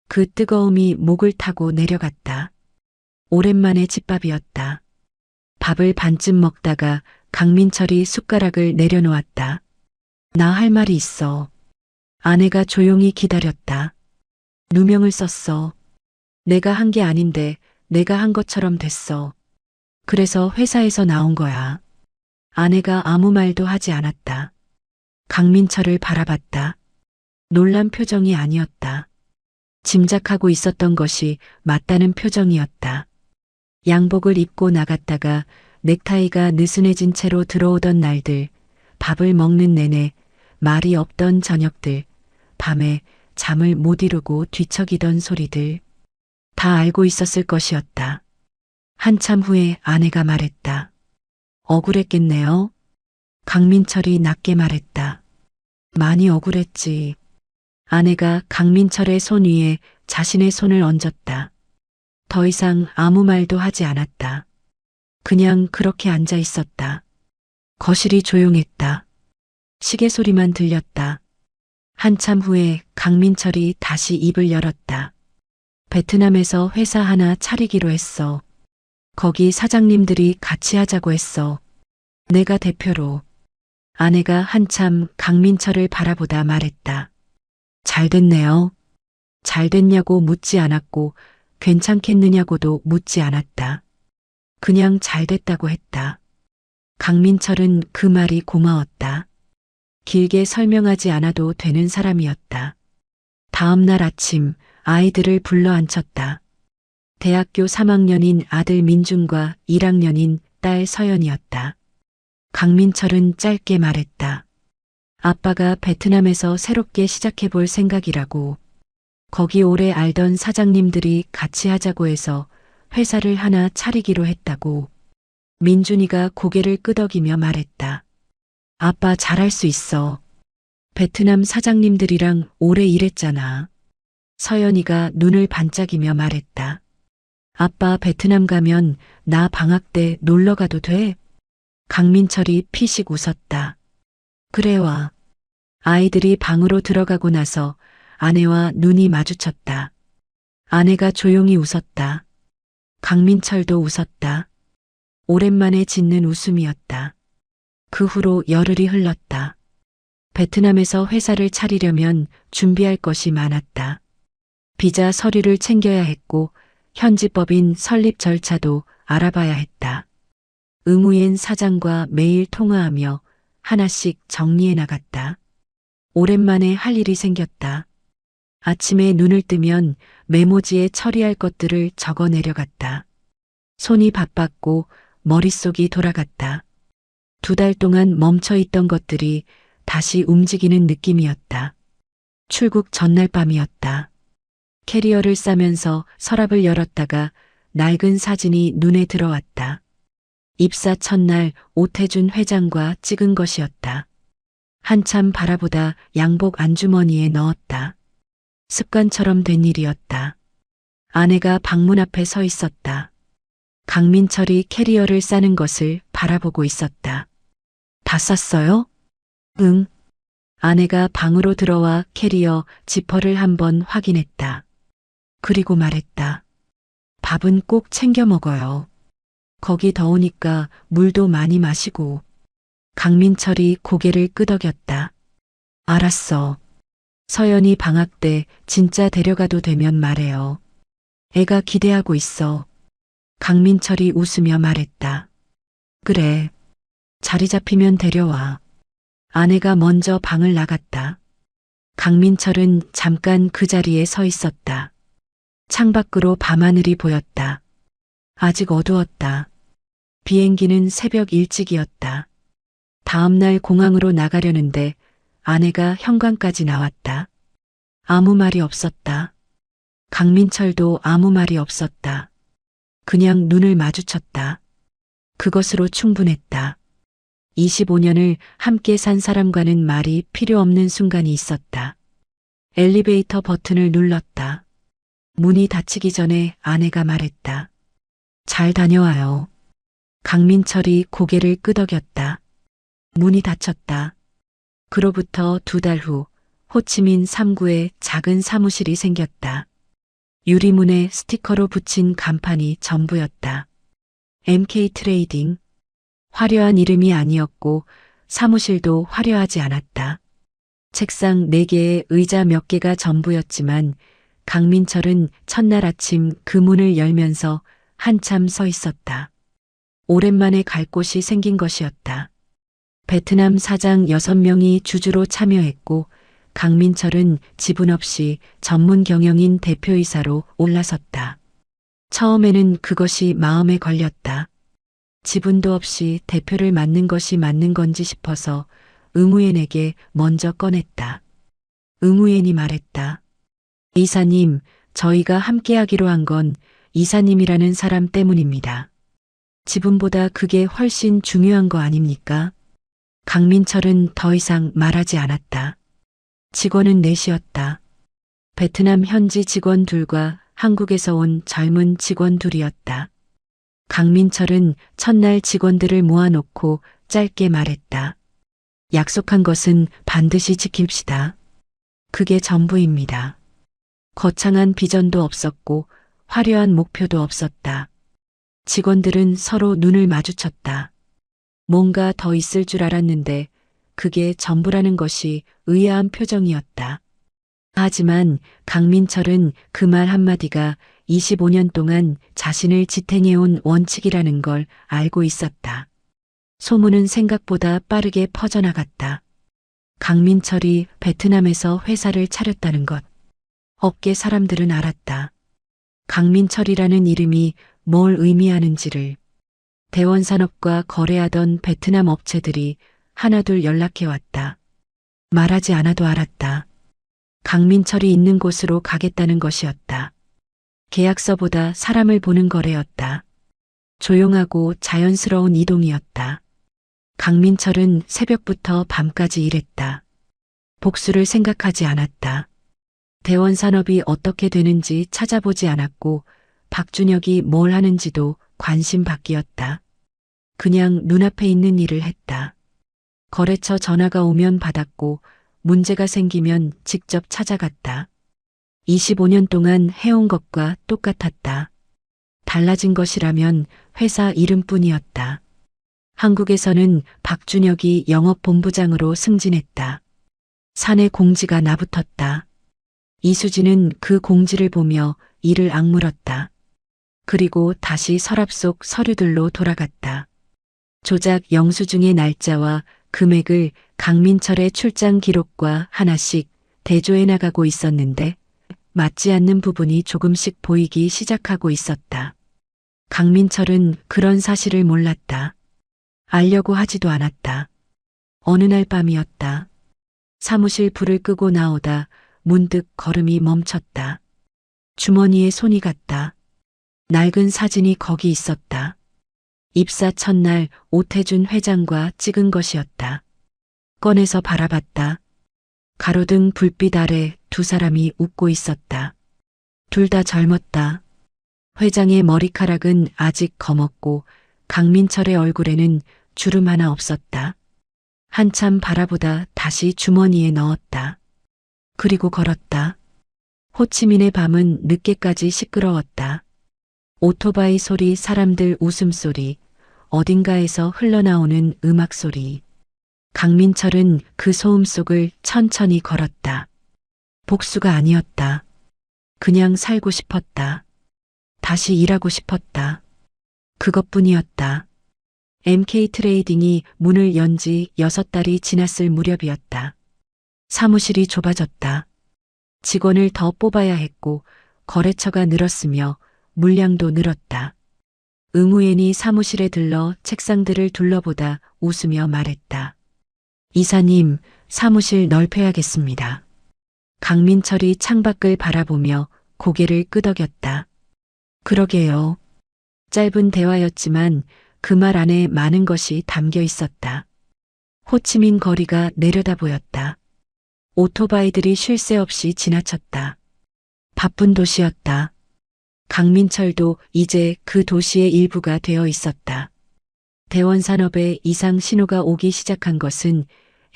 그 뜨거움이 목을 타고 내려갔다. 오랜만에 집밥이었다. 밥을 반쯤 먹다가 강민철이 숟가락을 내려놓았다. 나 할 말이 있어. 아내가 조용히 기다렸다. 누명을 썼어. 내가 한 게 아닌데 내가 한 것처럼 됐어. 그래서 회사에서 나온 거야. 아내가 아무 말도 하지 않았다. 강민철을 바라봤다. 놀란 표정이 아니었다. 짐작하고 있었던 것이 맞다는 표정이었다. 양복을 입고 나갔다가 넥타이가 느슨해진 채로 들어오던 날들, 밥을 먹는 내내 말이 없던 저녁들, 밤에 잠을 못 이루고 뒤척이던 소리들, 다 알고 있었을 것이었다. 한참 후에 아내가 말했다. 억울했겠네요. 강민철이 낮게 말했다. 많이 억울했지. 아내가 강민철의 손 위에 자신의 손을 얹었다. 더 이상 아무 말도 하지 않았다. 그냥 그렇게 앉아 있었다. 거실이 조용했다. 시계 소리만 들렸다. 한참 후에 강민철이 다시 입을 열었다. 베트남에서 회사 하나 차리기로 했어. 거기 사장님들이 같이 하자고 했어. 내가 대표로. 아내가 한참 강민철을 바라보다 말했다. 잘 됐네요. 잘 됐냐고 묻지 않았고 괜찮겠느냐고도 묻지 않았다. 그냥 잘 됐다고 했다. 강민철은 그 말이 고마웠다. 길게 설명하지 않아도 되는 사람이었다. 다음 날 아침 아이들을 불러 앉혔다. 대학교 3학년인 아들 민준과 1학년인 딸 서연이었다. 강민철은 짧게 말했다. 아빠가 베트남에서 새롭게 시작해 볼 생각이라고. 거기 오래 알던 사장님들이 같이 하자고 해서 회사를 하나 차리기로 했다고. 민준이가 고개를 끄덕이며 말했다. 아빠 잘할 수 있어. 베트남 사장님들이랑 오래 일했잖아. 서연이가 눈을 반짝이며 말했다. 아빠 베트남 가면 나 방학 때 놀러 가도 돼? 강민철이 피식 웃었다. 그래 와. 아이들이 방으로 들어가고 나서 아내와 눈이 마주쳤다. 아내가 조용히 웃었다. 강민철도 웃었다. 오랜만에 짓는 웃음이었다. 그 후로 열흘이 흘렀다. 베트남에서 회사를 차리려면 준비할 것이 많았다. 비자 서류를 챙겨야 했고 현지 법인 설립 절차도 알아봐야 했다. 응우엔 사장과 매일 통화하며 하나씩 정리해 나갔다. 오랜만에 할 일이 생겼다. 아침에 눈을 뜨면 메모지에 처리할 것들을 적어 내려갔다. 손이 바빴고 머릿속이 돌아갔다. 2달 동안 멈춰 있던 것들이 다시 움직이는 느낌이었다. 출국 전날 밤이었다. 캐리어를 싸면서 서랍을 열었다가 낡은 사진이 눈에 들어왔다. 입사 첫날 오태준 회장과 찍은 것이었다. 한참 바라보다 양복 안주머니에 넣었다. 습관처럼 된 일이었다. 아내가 방문 앞에 서 있었다. 강민철이 캐리어를 싸는 것을 바라보고 있었다. 다 쌌어요? 응. 아내가 방으로 들어와 캐리어 지퍼를 한번 확인했다. 그리고 말했다. 밥은 꼭 챙겨 먹어요. 거기 더우니까 물도 많이 마시고. 강민철이 고개를 끄덕였다. 알았어. 서연이 방학 때 진짜 데려가도 되면 말해요. 애가 기대하고 있어. 강민철이 웃으며 말했다. 그래. 자리 잡히면 데려와. 아내가 먼저 방을 나갔다. 강민철은 잠깐 그 자리에 서 있었다. 창밖으로 밤하늘이 보였다. 아직 어두웠다. 비행기는 새벽 일찍이었다. 다음날 공항으로 나가려는데 아내가 현관까지 나왔다. 아무 말이 없었다. 강민철도 아무 말이 없었다. 그냥 눈을 마주쳤다. 그것으로 충분했다. 25년을 함께 산 사람과는 말이 필요 없는 순간이 있었다. 엘리베이터 버튼을 눌렀다. 문이 닫히기 전에 아내가 말했다. 잘 다녀와요. 강민철이 고개를 끄덕였다. 문이 닫혔다. 그로부터 2달 후 호치민 3구에 작은 사무실이 생겼다. 유리문에 스티커로 붙인 간판이 전부였다. MK 트레이딩. 화려한 이름이 아니었고 사무실도 화려하지 않았다. 책상 4개에 의자 몇 개가 전부였지만 강민철은 첫날 아침 그 문을 열면서 한참 서 있었다. 오랜만에 갈 곳이 생긴 것이었다. 베트남 사장 6명이 주주로 참여했고 강민철은 지분 없이 전문 경영인 대표이사로 올라섰다. 처음에는 그것이 마음에 걸렸다. 지분도 없이 대표를 맡는 것이 맞는 건지 싶어서 응우엔에게 먼저 꺼냈다. 응우엔이 말했다. 이사님, 저희가 함께하기로 한 건 이사님이라는 사람 때문입니다. 지분보다 그게 훨씬 중요한 거 아닙니까? 강민철은 더 이상 말하지 않았다. 직원은 넷이었다. 베트남 현지 직원 둘과 한국에서 온 젊은 직원 둘이었다. 강민철은 첫날 직원들을 모아놓고 짧게 말했다. 약속한 것은 반드시 지킵시다. 그게 전부입니다. 거창한 비전도 없었고 화려한 목표도 없었다. 직원들은 서로 눈을 마주쳤다. 뭔가 더 있을 줄 알았는데 그게 전부라는 것이 의아한 표정이었다. 하지만 강민철은 그 말 한마디가 25년 동안 자신을 지탱해온 원칙이라는 걸 알고 있었다. 소문은 생각보다 빠르게 퍼져나갔다. 강민철이 베트남에서 회사를 차렸다는 것. 업계 사람들은 알았다. 강민철이라는 이름이 뭘 의미하는지를. 대원산업과 거래하던 베트남 업체들이 하나둘 연락해왔다. 말하지 않아도 알았다. 강민철이 있는 곳으로 가겠다는 것이었다. 계약서보다 사람을 보는 거래였다. 조용하고 자연스러운 이동이었다. 강민철은 새벽부터 밤까지 일했다. 복수를 생각하지 않았다. 대원산업이 어떻게 되는지 찾아보지 않았고 박준혁이 뭘 하는지도 관심 밖이었다. 그냥 눈앞에 있는 일을 했다. 거래처 전화가 오면 받았고 문제가 생기면 직접 찾아갔다. 25년 동안 해온 것과 똑같았다. 달라진 것이라면 회사 이름뿐이었다. 한국에서는 박준혁이 영업본부장으로 승진했다. 사내 공지가 나붙었다. 이수진은 그 공지를 보며 이를 악물었다. 그리고 다시 서랍 속 서류들로 돌아갔다. 조작 영수증의 날짜와 금액을 강민철의 출장 기록과 하나씩 대조해 나가고 있었는데 맞지 않는 부분이 조금씩 보이기 시작하고 있었다. 강민철은 그런 사실을 몰랐다. 알려고 하지도 않았다. 어느 날 밤이었다. 사무실 불을 끄고 나오다 문득 걸음이 멈췄다. 주머니에 손이 갔다. 낡은 사진이 거기 있었다. 입사 첫날 오태준 회장과 찍은 것이었다. 꺼내서 바라봤다. 가로등 불빛 아래 두 사람이 웃고 있었다. 둘 다 젊었다. 회장의 머리카락은 아직 검었고 강민철의 얼굴에는 주름 하나 없었다. 한참 바라보다 다시 주머니에 넣었다. 그리고 걸었다. 호치민의 밤은 늦게까지 시끄러웠다. 오토바이 소리, 사람들 웃음소리, 어딘가에서 흘러나오는 음악 소리. 강민철은 그 소음 속을 천천히 걸었다. 복수가 아니었다. 그냥 살고 싶었다. 다시 일하고 싶었다. 그것뿐이었다. MK 트레이딩이 문을 연 지 6달이 지났을 무렵이었다. 사무실이 좁아졌다. 직원을 더 뽑아야 했고 거래처가 늘었으며 물량도 늘었다. 응우엔이 사무실에 들러 책상들을 둘러보다 웃으며 말했다. 이사님, 사무실 넓혀야겠습니다. 강민철이 창밖을 바라보며 고개를 끄덕였다. 그러게요. 짧은 대화였지만 그 말 안에 많은 것이 담겨 있었다. 호치민 거리가 내려다 보였다. 오토바이들이 쉴 새 없이 지나쳤다. 바쁜 도시였다. 강민철도 이제 그 도시의 일부가 되어 있었다. 대원산업에 이상 신호가 오기 시작한 것은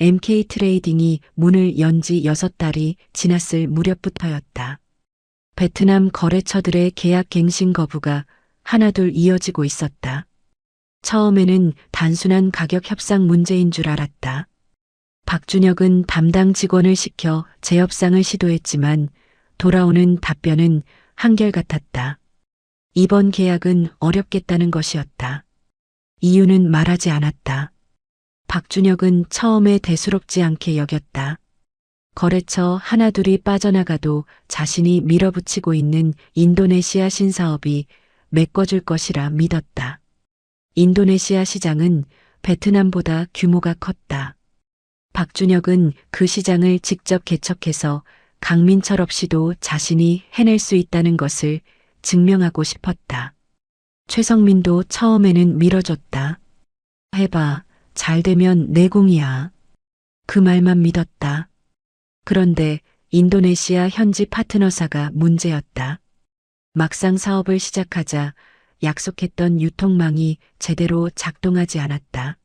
MK 트레이딩이 문을 연 지 6달이 지났을 무렵부터였다. 베트남 거래처들의 계약 갱신 거부가 하나둘 이어지고 있었다. 처음에는 단순한 가격 협상 문제인 줄 알았다. 박준혁은 담당 직원을 시켜 재협상을 시도했지만 돌아오는 답변은 한결같았다. 이번 계약은 어렵겠다는 것이었다. 이유는 말하지 않았다. 박준혁은 처음에 대수롭지 않게 여겼다. 거래처 하나둘이 빠져나가도 자신이 밀어붙이고 있는 인도네시아 신사업이 메꿔줄 것이라 믿었다. 인도네시아 시장은 베트남보다 규모가 컸다. 박준혁은 그 시장을 직접 개척해서 강민철 없이도 자신이 해낼 수 있다는 것을 증명하고 싶었다. 최성민도 처음에는 밀어줬다. 해봐, 잘 되면 내 공이야. 그 말만 믿었다. 그런데 인도네시아 현지 파트너사가 문제였다. 막상 사업을 시작하자 약속했던 유통망이 제대로 작동하지 않았다.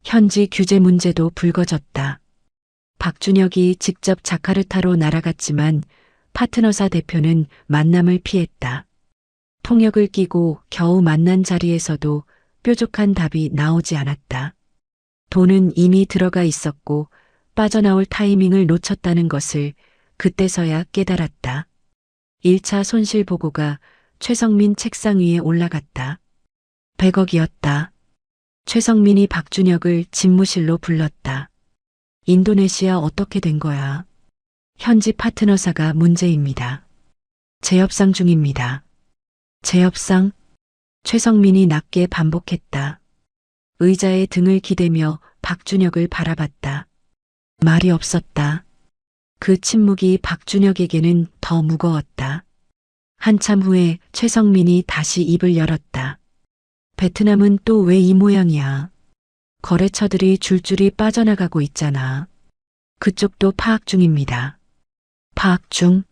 현지 규제 문제도 불거졌다. 박준혁이 직접 자카르타로 날아갔지만 파트너사 대표는 만남을 피했다. 통역을 끼고 겨우 만난 자리에서도 뾰족한 답이 나오지 않았다. 돈은 이미 들어가 있었고 빠져나올 타이밍을 놓쳤다는 것을 그때서야 깨달았다. 1차 손실 보고가 최성민 책상 위에 올라갔다. 100억이었다. 최성민이 박준혁을 집무실로 불렀다. 인도네시아 어떻게 된 거야? 현지 파트너사가 문제입니다. 재협상 중입니다. 재협상? 최성민이 낮게 반복했다. 의자에 등을 기대며 박준혁을 바라봤다. 말이 없었다. 그 침묵이 박준혁에게는 더 무거웠다. 한참 후에 최성민이 다시 입을 열었다. 베트남은 또 왜 이 모양이야? 거래처들이 줄줄이 빠져나가고 있잖아. 그쪽도 파악 중입니다. 파악 중?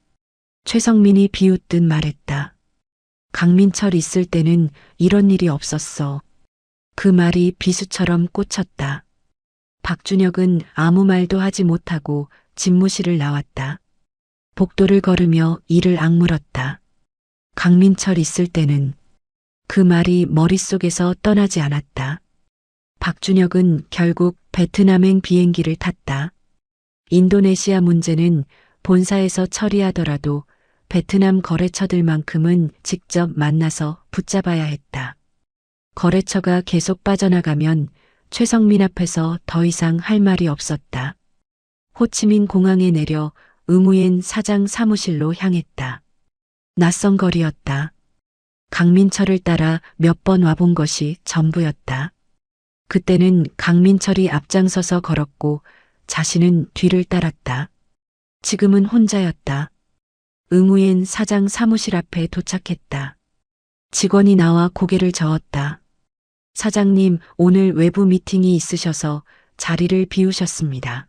최성민이 비웃듯 말했다. 강민철 있을 때는 이런 일이 없었어. 그 말이 비수처럼 꽂혔다. 박준혁은 아무 말도 하지 못하고 집무실을 나왔다. 복도를 걸으며 이를 악물었다. 강민철 있을 때는 그 말이 머릿속에서 떠나지 않았다. 박준혁은 결국 베트남행 비행기를 탔다. 인도네시아 문제는 본사에서 처리하더라도 베트남 거래처들만큼은 직접 만나서 붙잡아야 했다. 거래처가 계속 빠져나가면 최성민 앞에서 더 이상 할 말이 없었다. 호치민 공항에 내려 의무엔 사장 사무실로 향했다. 낯선 거리였다. 강민철을 따라 몇 번 와본 것이 전부였다. 그때는 강민철이 앞장서서 걸었고 자신은 뒤를 따랐다. 지금은 혼자였다. 의무엔 사장 사무실 앞에 도착했다. 직원이 나와 고개를 저었다. 사장님, 오늘 외부 미팅이 있으셔서 자리를 비우셨습니다.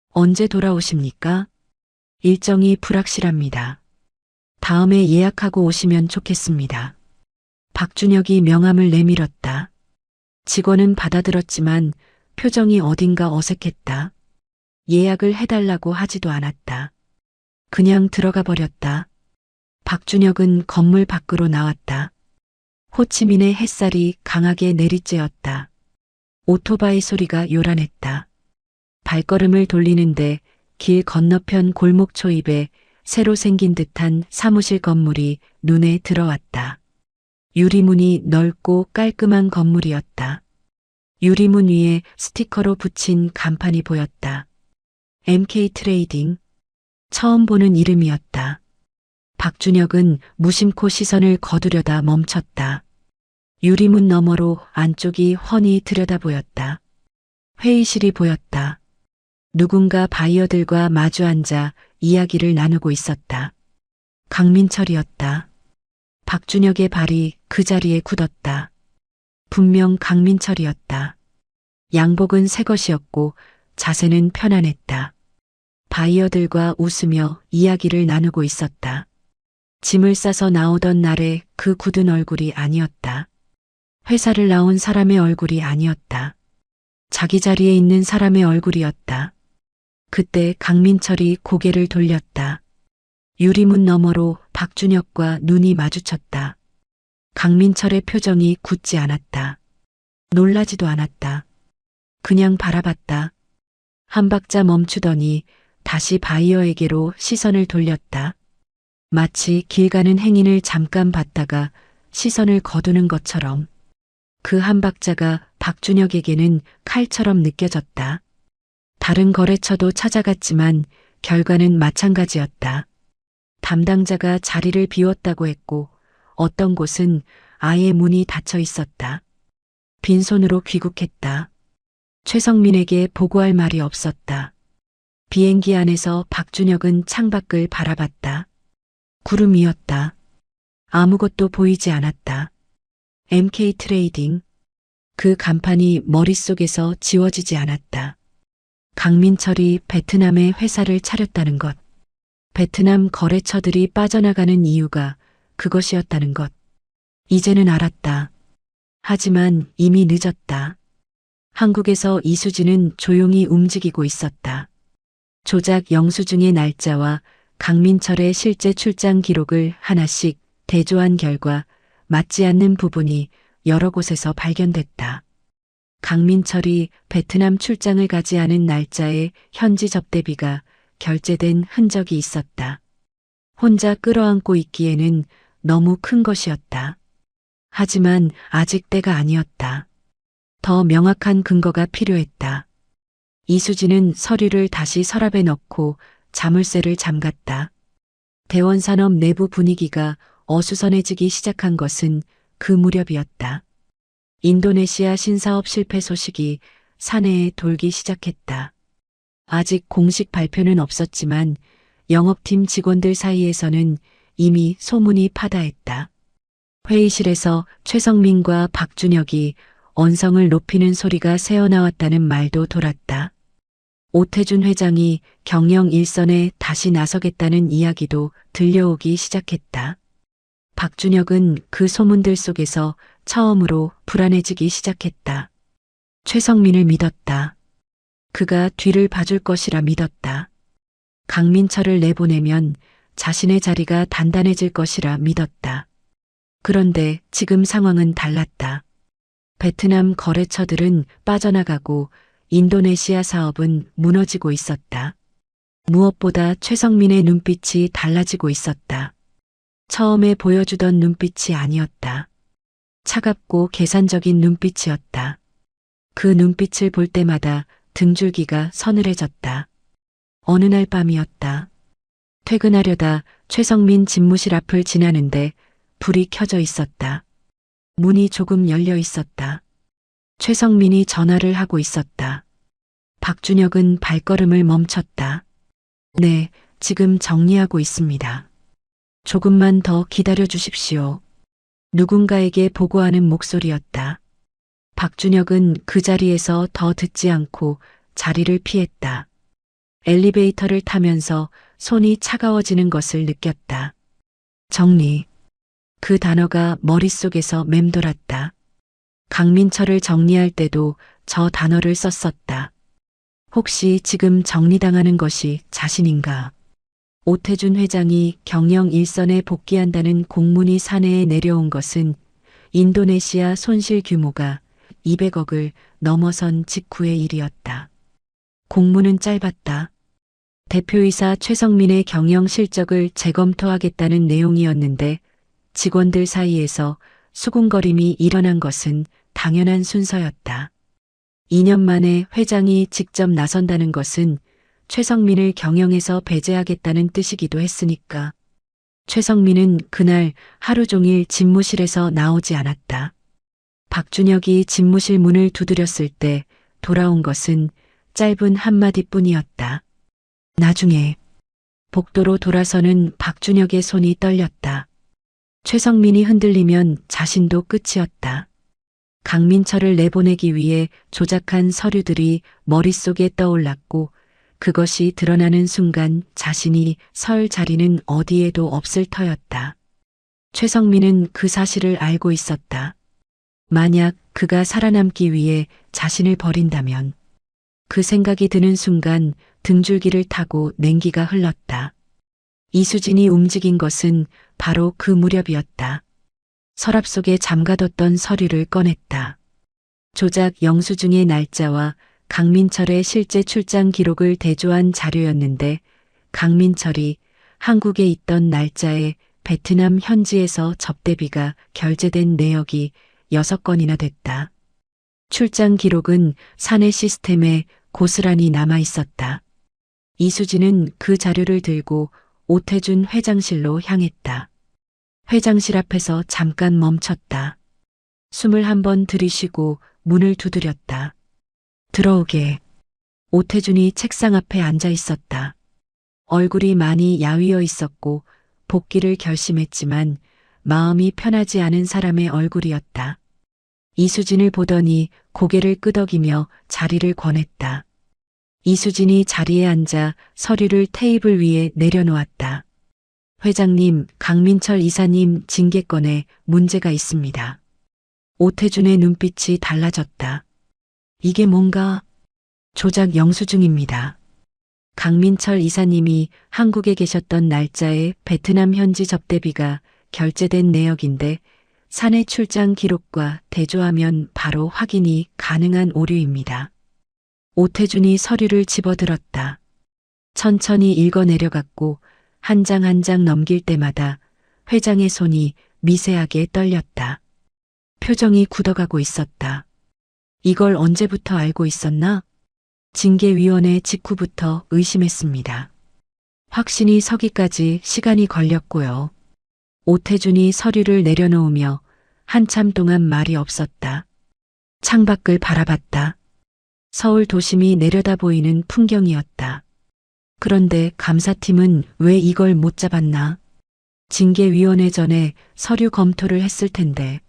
언제 돌아오십니까? 일정이 불확실합니다. 다음에 예약하고 오시면 좋겠습니다. 박준혁이 명함을 내밀었다. 직원은 받아들었지만 표정이 어딘가 어색했다. 예약을 해달라고 하지도 않았다. 그냥 들어가 버렸다. 박준혁은 건물 밖으로 나왔다. 호치민의 햇살이 강하게 내리쬐었다. 오토바이 소리가 요란했다. 발걸음을 돌리는데 길 건너편 골목 초입에 새로 생긴 듯한 사무실 건물이 눈에 들어왔다. 유리문이 넓고 깔끔한 건물이었다. 유리문 위에 스티커로 붙인 간판이 보였다. MK 트레이딩. 처음 보는 이름이었다. 박준혁은 무심코 시선을 거두려다 멈췄다. 유리문 너머로 안쪽이 훤히 들여다 보였다. 회의실이 보였다. 누군가 바이어들과 마주 앉아 이야기를 나누고 있었다. 강민철이었다. 박준혁의 발이 그 자리에 굳었다. 분명 강민철이었다. 양복은 새 것이었고 자세는 편안했다. 바이어들과 웃으며 이야기를 나누고 있었다. 짐을 싸서 나오던 날의 그 굳은 얼굴이 아니었다. 회사를 나온 사람의 얼굴이 아니었다. 자기 자리에 있는 사람의 얼굴이었다. 그때 강민철이 고개를 돌렸다. 유리문 너머로 박준혁과 눈이 마주쳤다. 강민철의 표정이 굳지 않았다. 놀라지도 않았다. 그냥 바라봤다. 한 박자 멈추더니 다시 바이어에게로 시선을 돌렸다. 마치 길 가는 행인을 잠깐 봤다가 시선을 거두는 것처럼. 그 한 박자가 박준혁에게는 칼처럼 느껴졌다. 다른 거래처도 찾아갔지만 결과는 마찬가지였다. 담당자가 자리를 비웠다고 했고 어떤 곳은 아예 문이 닫혀 있었다. 빈손으로 귀국했다. 최성민에게 보고할 말이 없었다. 비행기 안에서 박준혁은 창밖을 바라봤다. 구름이었다. 아무것도 보이지 않았다. MK 트레이딩. 그 간판이 머릿속에서 지워지지 않았다. 강민철이 베트남에 회사를 차렸다는 것. 베트남 거래처들이 빠져나가는 이유가 그것이었다는 것. 이제는 알았다. 하지만 이미 늦었다. 한국에서 이수진은 조용히 움직이고 있었다. 조작 영수증의 날짜와 강민철의 실제 출장 기록을 하나씩 대조한 결과 맞지 않는 부분이 여러 곳에서 발견됐다. 강민철이 베트남 출장을 가지 않은 날짜에 현지 접대비가 결제된 흔적이 있었다. 혼자 끌어안고 있기에는 너무 큰 것이었다. 하지만 아직 때가 아니었다. 더 명확한 근거가 필요했다. 이수진은 서류를 다시 서랍에 넣고 자물쇠를 잠갔다. 대원산업 내부 분위기가 어수선해지기 시작한 것은 그 무렵이었다. 인도네시아 신사업 실패 소식이 사내에 돌기 시작했다. 아직 공식 발표는 없었지만 영업팀 직원들 사이에서는 이미 소문이 파다했다. 회의실에서 최성민과 박준혁이 언성을 높이는 소리가 새어나왔다는 말도 돌았다. 오태준 회장이 경영 일선에 다시 나서겠다는 이야기도 들려오기 시작했다. 박준혁은 그 소문들 속에서 처음으로 불안해지기 시작했다. 최성민을 믿었다. 그가 뒤를 봐줄 것이라 믿었다. 강민철을 내보내면 자신의 자리가 단단해질 것이라 믿었다. 그런데 지금 상황은 달랐다. 베트남 거래처들은 빠져나가고 인도네시아 사업은 무너지고 있었다. 무엇보다 최성민의 눈빛이 달라지고 있었다. 처음에 보여주던 눈빛이 아니었다. 차갑고 계산적인 눈빛이었다. 그 눈빛을 볼 때마다 등줄기가 서늘해졌다. 어느 날 밤이었다. 퇴근하려다 최성민 집무실 앞을 지나는데 불이 켜져 있었다. 문이 조금 열려 있었다. 최성민이 전화를 하고 있었다. 박준혁은 발걸음을 멈췄다. 네, 지금 정리하고 있습니다. 조금만 더 기다려 주십시오. 누군가에게 보고하는 목소리였다. 박준혁은 그 자리에서 더 듣지 않고 자리를 피했다. 엘리베이터를 타면서 손이 차가워지는 것을 느꼈다. 정리. 그 단어가 머릿속에서 맴돌았다. 강민철을 정리할 때도 저 단어를 썼었다. 혹시 지금 정리당하는 것이 자신인가? 오태준 회장이 경영 일선에 복귀한다는 공문이 사내에 내려온 것은 인도네시아 손실 규모가 200억을 넘어선 직후의 일이었다. 공문은 짧았다. 대표이사 최성민의 경영 실적을 재검토하겠다는 내용이었는데 직원들 사이에서 수군거림이 일어난 것은 당연한 순서였다. 2년 만에 회장이 직접 나선다는 것은 최성민을 경영에서 배제하겠다는 뜻이기도 했으니까. 최성민은 그날 하루 종일 집무실에서 나오지 않았다. 박준혁이 집무실 문을 두드렸을 때 돌아온 것은 짧은 한마디뿐이었다. 나중에. 복도로 돌아서는 박준혁의 손이 떨렸다. 최성민이 흔들리면 자신도 끝이었다. 강민철을 내보내기 위해 조작한 서류들이 머릿속에 떠올랐고 그것이 드러나는 순간 자신이 설 자리는 어디에도 없을 터였다. 최성민은 그 사실을 알고 있었다. 만약 그가 살아남기 위해 자신을 버린다면 그 생각이 드는 순간 등줄기를 타고 냉기가 흘렀다. 이수진이 움직인 것은 바로 그 무렵이었다. 서랍 속에 잠가뒀던 서류를 꺼냈다. 조작 영수증의 날짜와 강민철의 실제 출장 기록을 대조한 자료였는데 강민철이 한국에 있던 날짜에 베트남 현지에서 접대비가 결제된 내역이 6건이나 됐다. 출장 기록은 사내 시스템에 고스란히 남아 있었다. 이수진은 그 자료를 들고 오태준 회장실로 향했다. 회장실 앞에서 잠깐 멈췄다. 숨을 한번 들이쉬고 문을 두드렸다. 들어오게. 오태준이 책상 앞에 앉아 있었다. 얼굴이 많이 야위어 있었고 복귀를 결심했지만 마음이 편하지 않은 사람의 얼굴이었다. 이수진을 보더니 고개를 끄덕이며 자리를 권했다. 이수진이 자리에 앉아 서류를 테이블 위에 내려놓았다. 회장님, 강민철 이사님 징계권에 문제가 있습니다. 오태준의 눈빛이 달라졌다. 이게 뭔가? 조작 영수증입니다. 강민철 이사님이 한국에 계셨던 날짜에 베트남 현지 접대비가 결제된 내역인데 사내 출장 기록과 대조하면 바로 확인이 가능한 오류입니다. 오태준이 서류를 집어들었다. 천천히 읽어 내려갔고 한 장 한 장 넘길 때마다 회장의 손이 미세하게 떨렸다. 표정이 굳어가고 있었다. 이걸 언제부터 알고 있었나? 징계위원회 직후부터 의심했습니다. 확신이 서기까지 시간이 걸렸고요. 오태준이 서류를 내려놓으며 한참 동안 말이 없었다. 창밖을 바라봤다. 서울 도심이 내려다 보이는 풍경이었다. 그런데 감사팀은 왜 이걸 못 잡았나? 징계위원회 전에 서류 검토를 했을 텐데.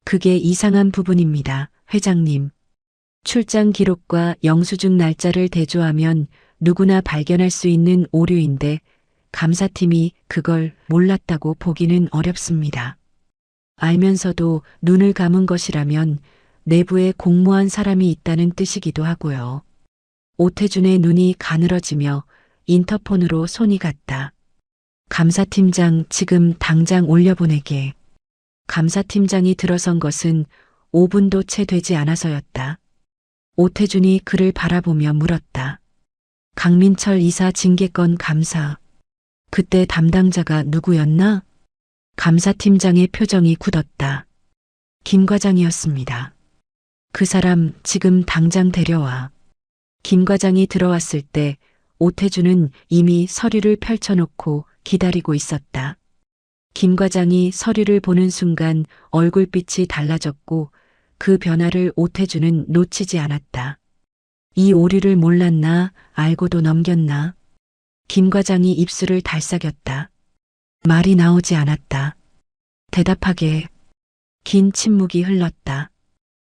그게 이상한 부분입니다, 회장님. 출장 기록과 영수증 날짜를 대조하면 누구나 발견할 수 있는 오류인데 감사팀이 그걸 몰랐다고 보기는 어렵습니다. 알면서도 눈을 감은 것이라면 내부에 공모한 사람이 있다는 뜻이기도 하고요. 오태준의 눈이 가늘어지며 인터폰으로 손이 갔다. 감사팀장 지금 당장 올려보내게. 감사팀장이 들어선 것은 5분도 채 되지 않아서였다. 오태준이 그를 바라보며 물었다. 강민철 이사 징계권 감사. 그때 담당자가 누구였나? 감사팀장의 표정이 굳었다. 김 과장이었습니다. 그 사람 지금 당장 데려와. 김 과장이 들어왔을 때 오태준은 이미 서류를 펼쳐놓고 기다리고 있었다. 김 과장이 서류를 보는 순간 얼굴빛이 달라졌고 그 변화를 오태준은 놓치지 않았다. 이 오류를 몰랐나, 알고도 넘겼나? 김 과장이 입술을 달싹였다. 말이 나오지 않았다. 대답하게. 긴 침묵이 흘렀다.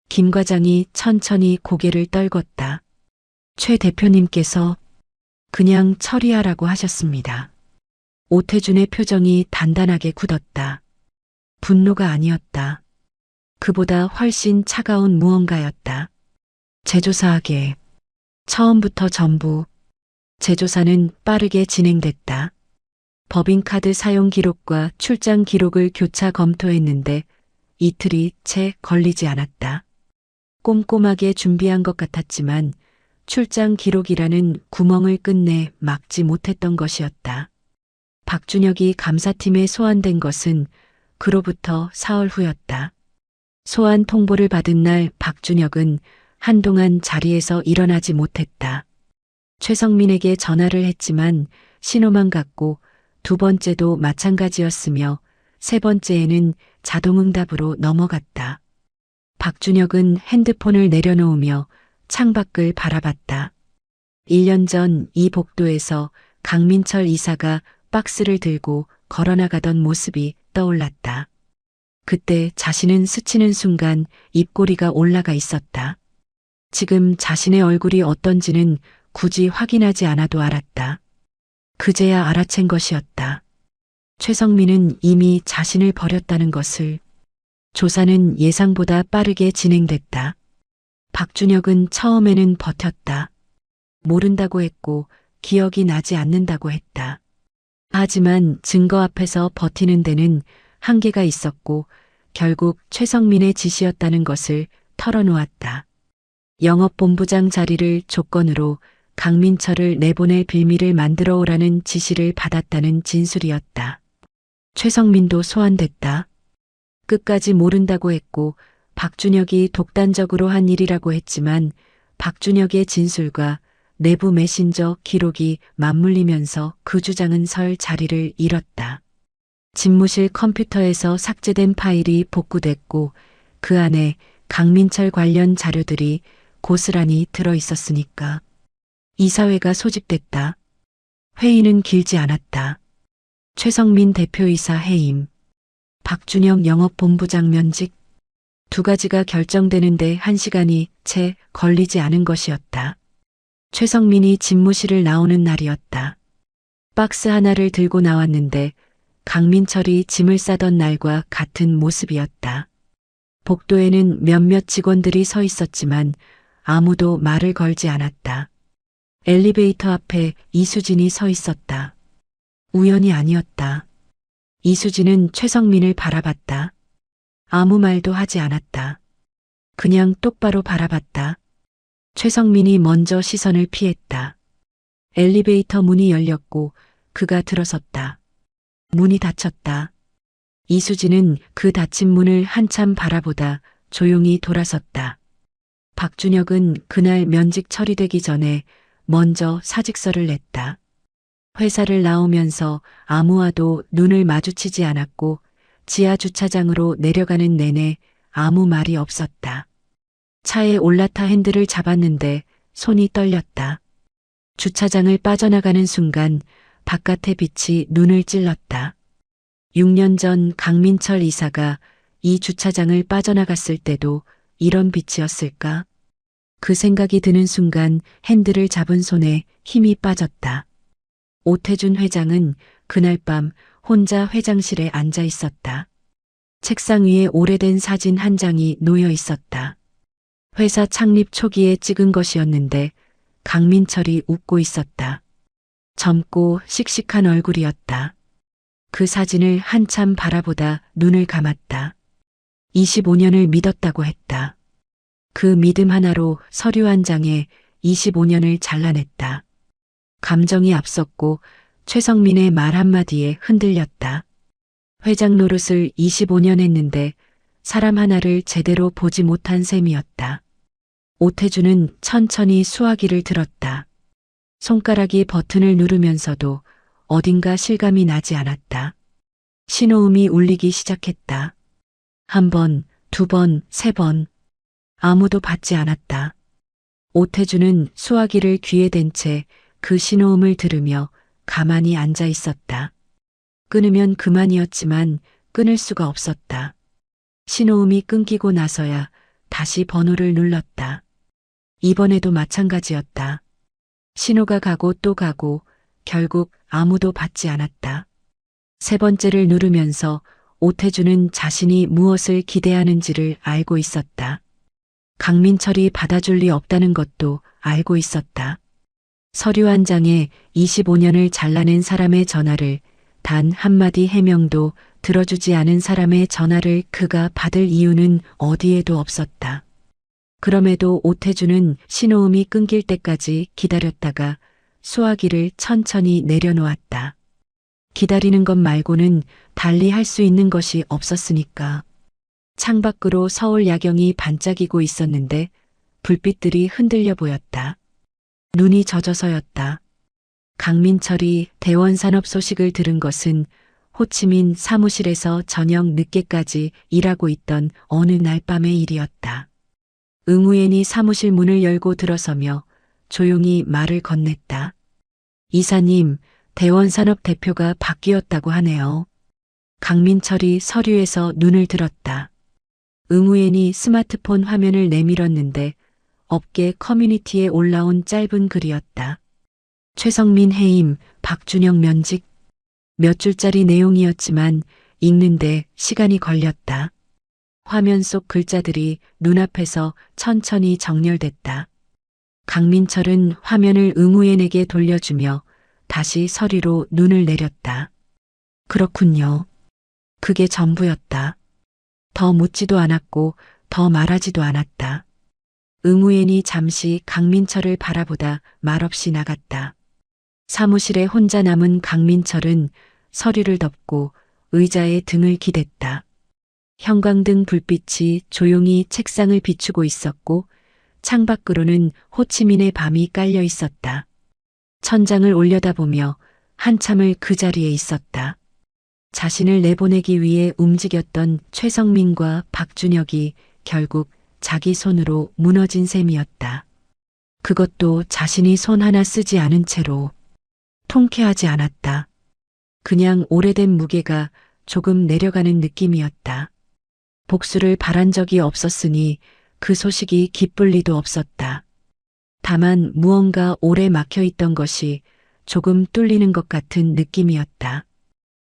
김 과장이 천천히 고개를 떨궜다. 최 대표님께서 그냥 처리하라고 하셨습니다. 오태준의 표정이 단단하게 굳었다. 분노가 아니었다. 그보다 훨씬 차가운 무언가였다. 재조사하게. 처음부터 전부. 재조사는 빠르게 진행됐다. 법인카드 사용 기록과 출장 기록을 교차 검토했는데 이틀이 채 걸리지 않았다. 꼼꼼하게 준비한 것 같았지만 출장 기록이라는 구멍을 끝내 막지 못했던 것이었다. 박준혁이 감사팀에 소환된 것은 그로부터 사흘 후였다. 소환 통보를 받은 날 박준혁은 한동안 자리에서 일어나지 못했다. 최성민에게 전화를 했지만 신호만 갔고 두 번째도 마찬가지였으며 세 번째에는 자동응답으로 넘어갔다. 박준혁은 핸드폰을 내려놓으며 창밖을 바라봤다. 1년 전 이 복도에서 강민철 이사가 박스를 들고 걸어나가던 모습이 떠올랐다. 그때 자신은 스치는 순간 입꼬리가 올라가 있었다. 지금 자신의 얼굴이 어떤지는 굳이 확인하지 않아도 알았다. 그제야 알아챈 것이었다. 최성민은 이미 자신을 버렸다는 것을. 조사는 예상보다 빠르게 진행됐다. 박준혁은 처음에는 버텼다. 모른다고 했고 기억이 나지 않는다고 했다. 하지만 증거 앞에서 버티는 데는 한계가 있었고 결국 최성민의 지시였다는 것을 털어놓았다. 영업본부장 자리를 조건으로 강민철을 내보낼 빌미를 만들어 오라는 지시를 받았다는 진술이었다. 최성민도 소환됐다. 끝까지 모른다고 했고 박준혁이 독단적으로 한 일이라고 했지만 박준혁의 진술과 내부 메신저 기록이 맞물리면서 그 주장은 설 자리를 잃었다. 집무실 컴퓨터에서 삭제된 파일이 복구됐고 그 안에 강민철 관련 자료들이 고스란히 들어 있었으니까. 이사회가 소집됐다. 회의는 길지 않았다. 최성민 대표이사 해임, 박준혁 영업본부장 면직, 두 가지가 결정되는데 1시간이 채 걸리지 않은 것이었다. 최성민이 집무실을 나오는 날이었다. 박스 하나를 들고 나왔는데 강민철이 짐을 싸던 날과 같은 모습이었다. 복도에는 몇몇 직원들이 서 있었지만 아무도 말을 걸지 않았다. 엘리베이터 앞에 이수진이 서 있었다. 우연이 아니었다. 이수진은 최성민을 바라봤다. 아무 말도 하지 않았다. 그냥 똑바로 바라봤다. 최성민이 먼저 시선을 피했다. 엘리베이터 문이 열렸고 그가 들어섰다. 문이 닫혔다. 이수진은 그 닫힌 문을 한참 바라보다 조용히 돌아섰다. 박준혁은 그날 면직 처리되기 전에 먼저 사직서를 냈다. 회사를 나오면서 아무와도 눈을 마주치지 않았고 지하 주차장으로 내려가는 내내 아무 말이 없었다. 차에 올라타 핸들을 잡았는데 손이 떨렸다. 주차장을 빠져나가는 순간 바깥의 빛이 눈을 찔렀다. 6년 전 강민철 이사가 이 주차장을 빠져나갔을 때도 이런 빛이었을까? 그 생각이 드는 순간 핸들을 잡은 손에 힘이 빠졌다. 오태준 회장은 그날 밤 혼자 회장실에 앉아 있었다. 책상 위에 오래된 사진 한 장이 놓여 있었다. 회사 창립 초기에 찍은 것이었는데 강민철이 웃고 있었다. 젊고 씩씩한 얼굴이었다. 그 사진을 한참 바라보다 눈을 감았다. 25년을 믿었다고 했다. 그 믿음 하나로 서류 한 장에 25년을 잘라냈다. 감정이 앞섰고 최성민의 말 한마디에 흔들렸다. 회장 노릇을 25년 했는데 사람 하나를 제대로 보지 못한 셈이었다. 오태준은 천천히 수화기를 들었다. 손가락이 버튼을 누르면서도 어딘가 실감이 나지 않았다. 신호음이 울리기 시작했다. 한 번, 두 번, 세 번. 아무도 받지 않았다. 오태준은 수화기를 귀에 댄 채 그 신호음을 들으며 가만히 앉아 있었다. 끊으면 그만이었지만 끊을 수가 없었다. 신호음이 끊기고 나서야 다시 번호를 눌렀다. 이번에도 마찬가지였다. 신호가 가고 또 가고 결국 아무도 받지 않았다. 세 번째를 누르면서 오태준은 자신이 무엇을 기대하는지를 알고 있었다. 강민철이 받아줄 리 없다는 것도 알고 있었다. 서류 한 장에 25년을 잘라낸 사람의 전화를 단 한마디 해명도 들어주지 않은 사람의 전화를 그가 받을 이유는 어디에도 없었다. 그럼에도 오태준은 신호음이 끊길 때까지 기다렸다가 수화기를 천천히 내려놓았다. 기다리는 것 말고는 달리 할 수 있는 것이 없었으니까. 창밖으로 서울 야경이 반짝이고 있었는데 불빛들이 흔들려 보였다. 눈이 젖어서였다. 강민철이 대원산업 소식을 들은 것은 호치민 사무실에서 저녁 늦게까지 일하고 있던 어느 날 밤의 일이었다. 응우엔이 사무실 문을 열고 들어서며 조용히 말을 건넸다. 이사님, 대원산업 대표가 바뀌었다고 하네요. 강민철이 서류에서 눈을 들었다. 응우엔이 스마트폰 화면을 내밀었는데 업계 커뮤니티에 올라온 짧은 글이었다. 최성민 해임, 박준혁 면직. 몇 줄짜리 내용이었지만 읽는데 시간이 걸렸다. 화면 속 글자들이 눈앞에서 천천히 정렬됐다. 강민철은 화면을 응우엔에게 돌려주며 다시 서류로 눈을 내렸다. 그렇군요. 그게 전부였다. 더 묻지도 않았고 더 말하지도 않았다. 응우엔이 잠시 강민철을 바라보다 말없이 나갔다. 사무실에 혼자 남은 강민철은 서류를 덮고 의자에 등을 기댔다. 형광등 불빛이 조용히 책상을 비추고 있었고 창밖으로는 호치민의 밤이 깔려 있었다. 천장을 올려다보며 한참을 그 자리에 있었다. 자신을 내보내기 위해 움직였던 최성민과 박준혁이 결국 자기 손으로 무너진 셈이었다. 그것도 자신이 손 하나 쓰지 않은 채로. 통쾌하지 않았다. 그냥 오래된 무게가 조금 내려가는 느낌이었다. 복수를 바란 적이 없었으니 그 소식이 기쁠 리도 없었다. 다만 무언가 오래 막혀 있던 것이 조금 뚫리는 것 같은 느낌이었다.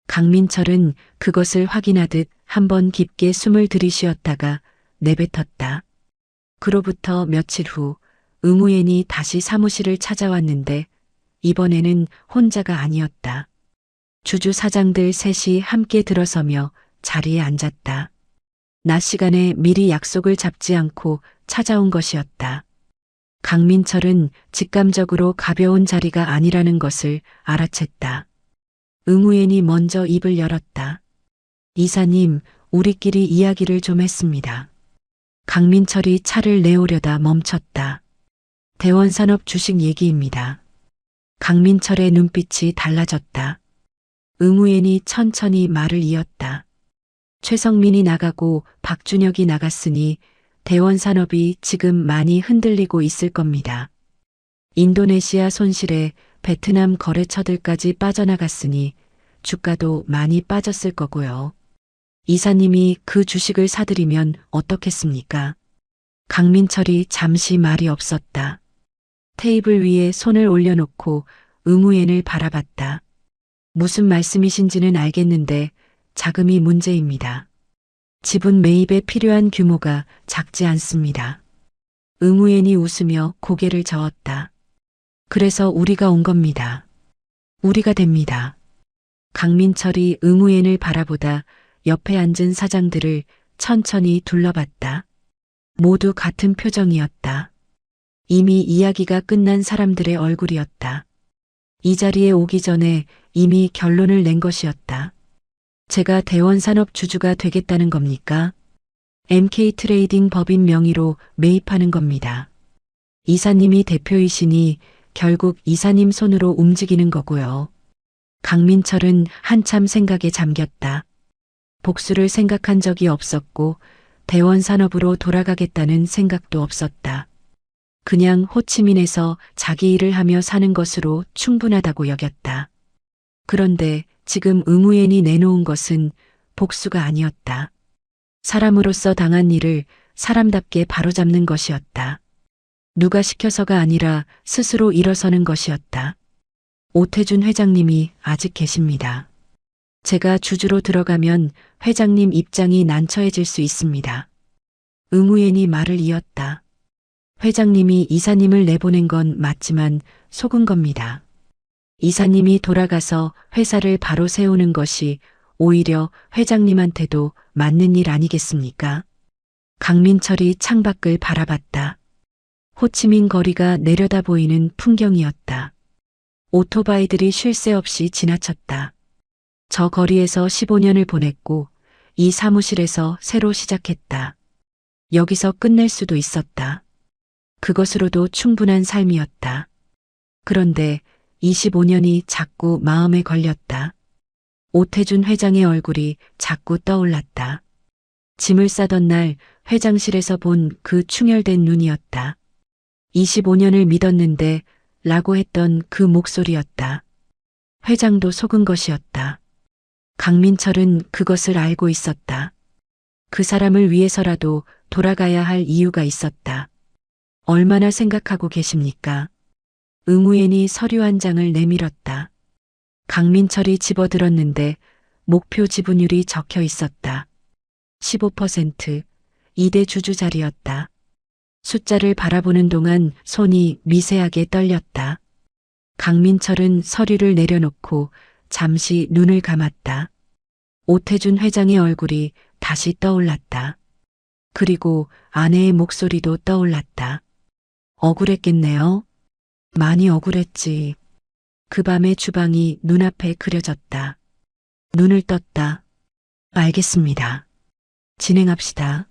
강민철은 그것을 확인하듯 한번 깊게 숨을 들이쉬었다가 내뱉었다. 그로부터 며칠 후 응우엔이 다시 사무실을 찾아왔는데 이번에는 혼자가 아니었다. 주주 사장들 셋이 함께 들어서며 자리에 앉았다. 낮 시간에 미리 약속을 잡지 않고 찾아온 것이었다. 강민철은 직감적으로 가벼운 자리가 아니라는 것을 알아챘다. 응우엔이 먼저 입을 열었다. 이사님, 우리끼리 이야기를 좀 했습니다. 강민철이 차를 내오려다 멈췄다. 대원산업 주식 얘기입니다. 강민철의 눈빛이 달라졌다. 응우엔이 천천히 말을 이었다. 최성민이 나가고 박준혁이 나갔으니 대원산업이 지금 많이 흔들리고 있을 겁니다. 인도네시아 손실에 베트남 거래처들까지 빠져나갔으니 주가도 많이 빠졌을 거고요. 이사님이 그 주식을 사들이면 어떻겠습니까? 강민철이 잠시 말이 없었다. 테이블 위에 손을 올려놓고 응우엔을 바라봤다. 무슨 말씀이신지는 알겠는데 자금이 문제입니다. 지분 매입에 필요한 규모가 작지 않습니다. 응우엔이 웃으며 고개를 저었다. 그래서 우리가 온 겁니다. 우리가 됩니다. 강민철이 응우엔을 바라보다 옆에 앉은 사장들을 천천히 둘러봤다. 모두 같은 표정이었다. 이미 이야기가 끝난 사람들의 얼굴이었다. 이 자리에 오기 전에 이미 결론을 낸 것이었다. 제가 대원산업 주주가 되겠다는 겁니까? MK트레이딩 법인 명의로 매입하는 겁니다. 이사님이 대표이시니 결국 이사님 손으로 움직이는 거고요. 강민철은 한참 생각에 잠겼다. 복수를 생각한 적이 없었고 대원산업으로 돌아가겠다는 생각도 없었다. 그냥 호치민에서 자기 일을 하며 사는 것으로 충분하다고 여겼다. 그런데 지금 응우엔이 내놓은 것은 복수가 아니었다. 사람으로서 당한 일을 사람답게 바로잡는 것이었다. 누가 시켜서가 아니라 스스로 일어서는 것이었다. 오태준 회장님이 아직 계십니다. 제가 주주로 들어가면 회장님 입장이 난처해질 수 있습니다. 응우엔이 말을 이었다. 회장님이 이사님을 내보낸 건 맞지만 속은 겁니다. 이사님이 돌아가서 회사를 바로 세우는 것이 오히려 회장님한테도 맞는 일 아니겠습니까? 강민철이 창밖을 바라봤다. 호치민 거리가 내려다 보이는 풍경이었다. 오토바이들이 쉴 새 없이 지나쳤다. 저 거리에서 15년을 보냈고 이 사무실에서 새로 시작했다. 여기서 끝낼 수도 있었다. 그것으로도 충분한 삶이었다. 그런데 25년이 자꾸 마음에 걸렸다. 오태준 회장의 얼굴이 자꾸 떠올랐다. 짐을 싸던 날 회장실에서 본 그 충혈된 눈이었다. 25년을 믿었는데 라고 했던 그 목소리였다. 회장도 속은 것이었다. 강민철은 그것을 알고 있었다. 그 사람을 위해서라도 돌아가야 할 이유가 있었다. 얼마나 생각하고 계십니까? 응우엔이 서류 한 장을 내밀었다. 강민철이 집어들었는데 목표 지분율이 적혀 있었다. 15%, 2대 주주 자리였다. 숫자를 바라보는 동안 손이 미세하게 떨렸다. 강민철은 서류를 내려놓고 잠시 눈을 감았다. 오태준 회장의 얼굴이 다시 떠올랐다. 그리고 아내의 목소리도 떠올랐다. 억울했겠네요. 많이 억울했지. 그 밤의 주방이 눈앞에 그려졌다. 눈을 떴다. 알겠습니다. 진행합시다.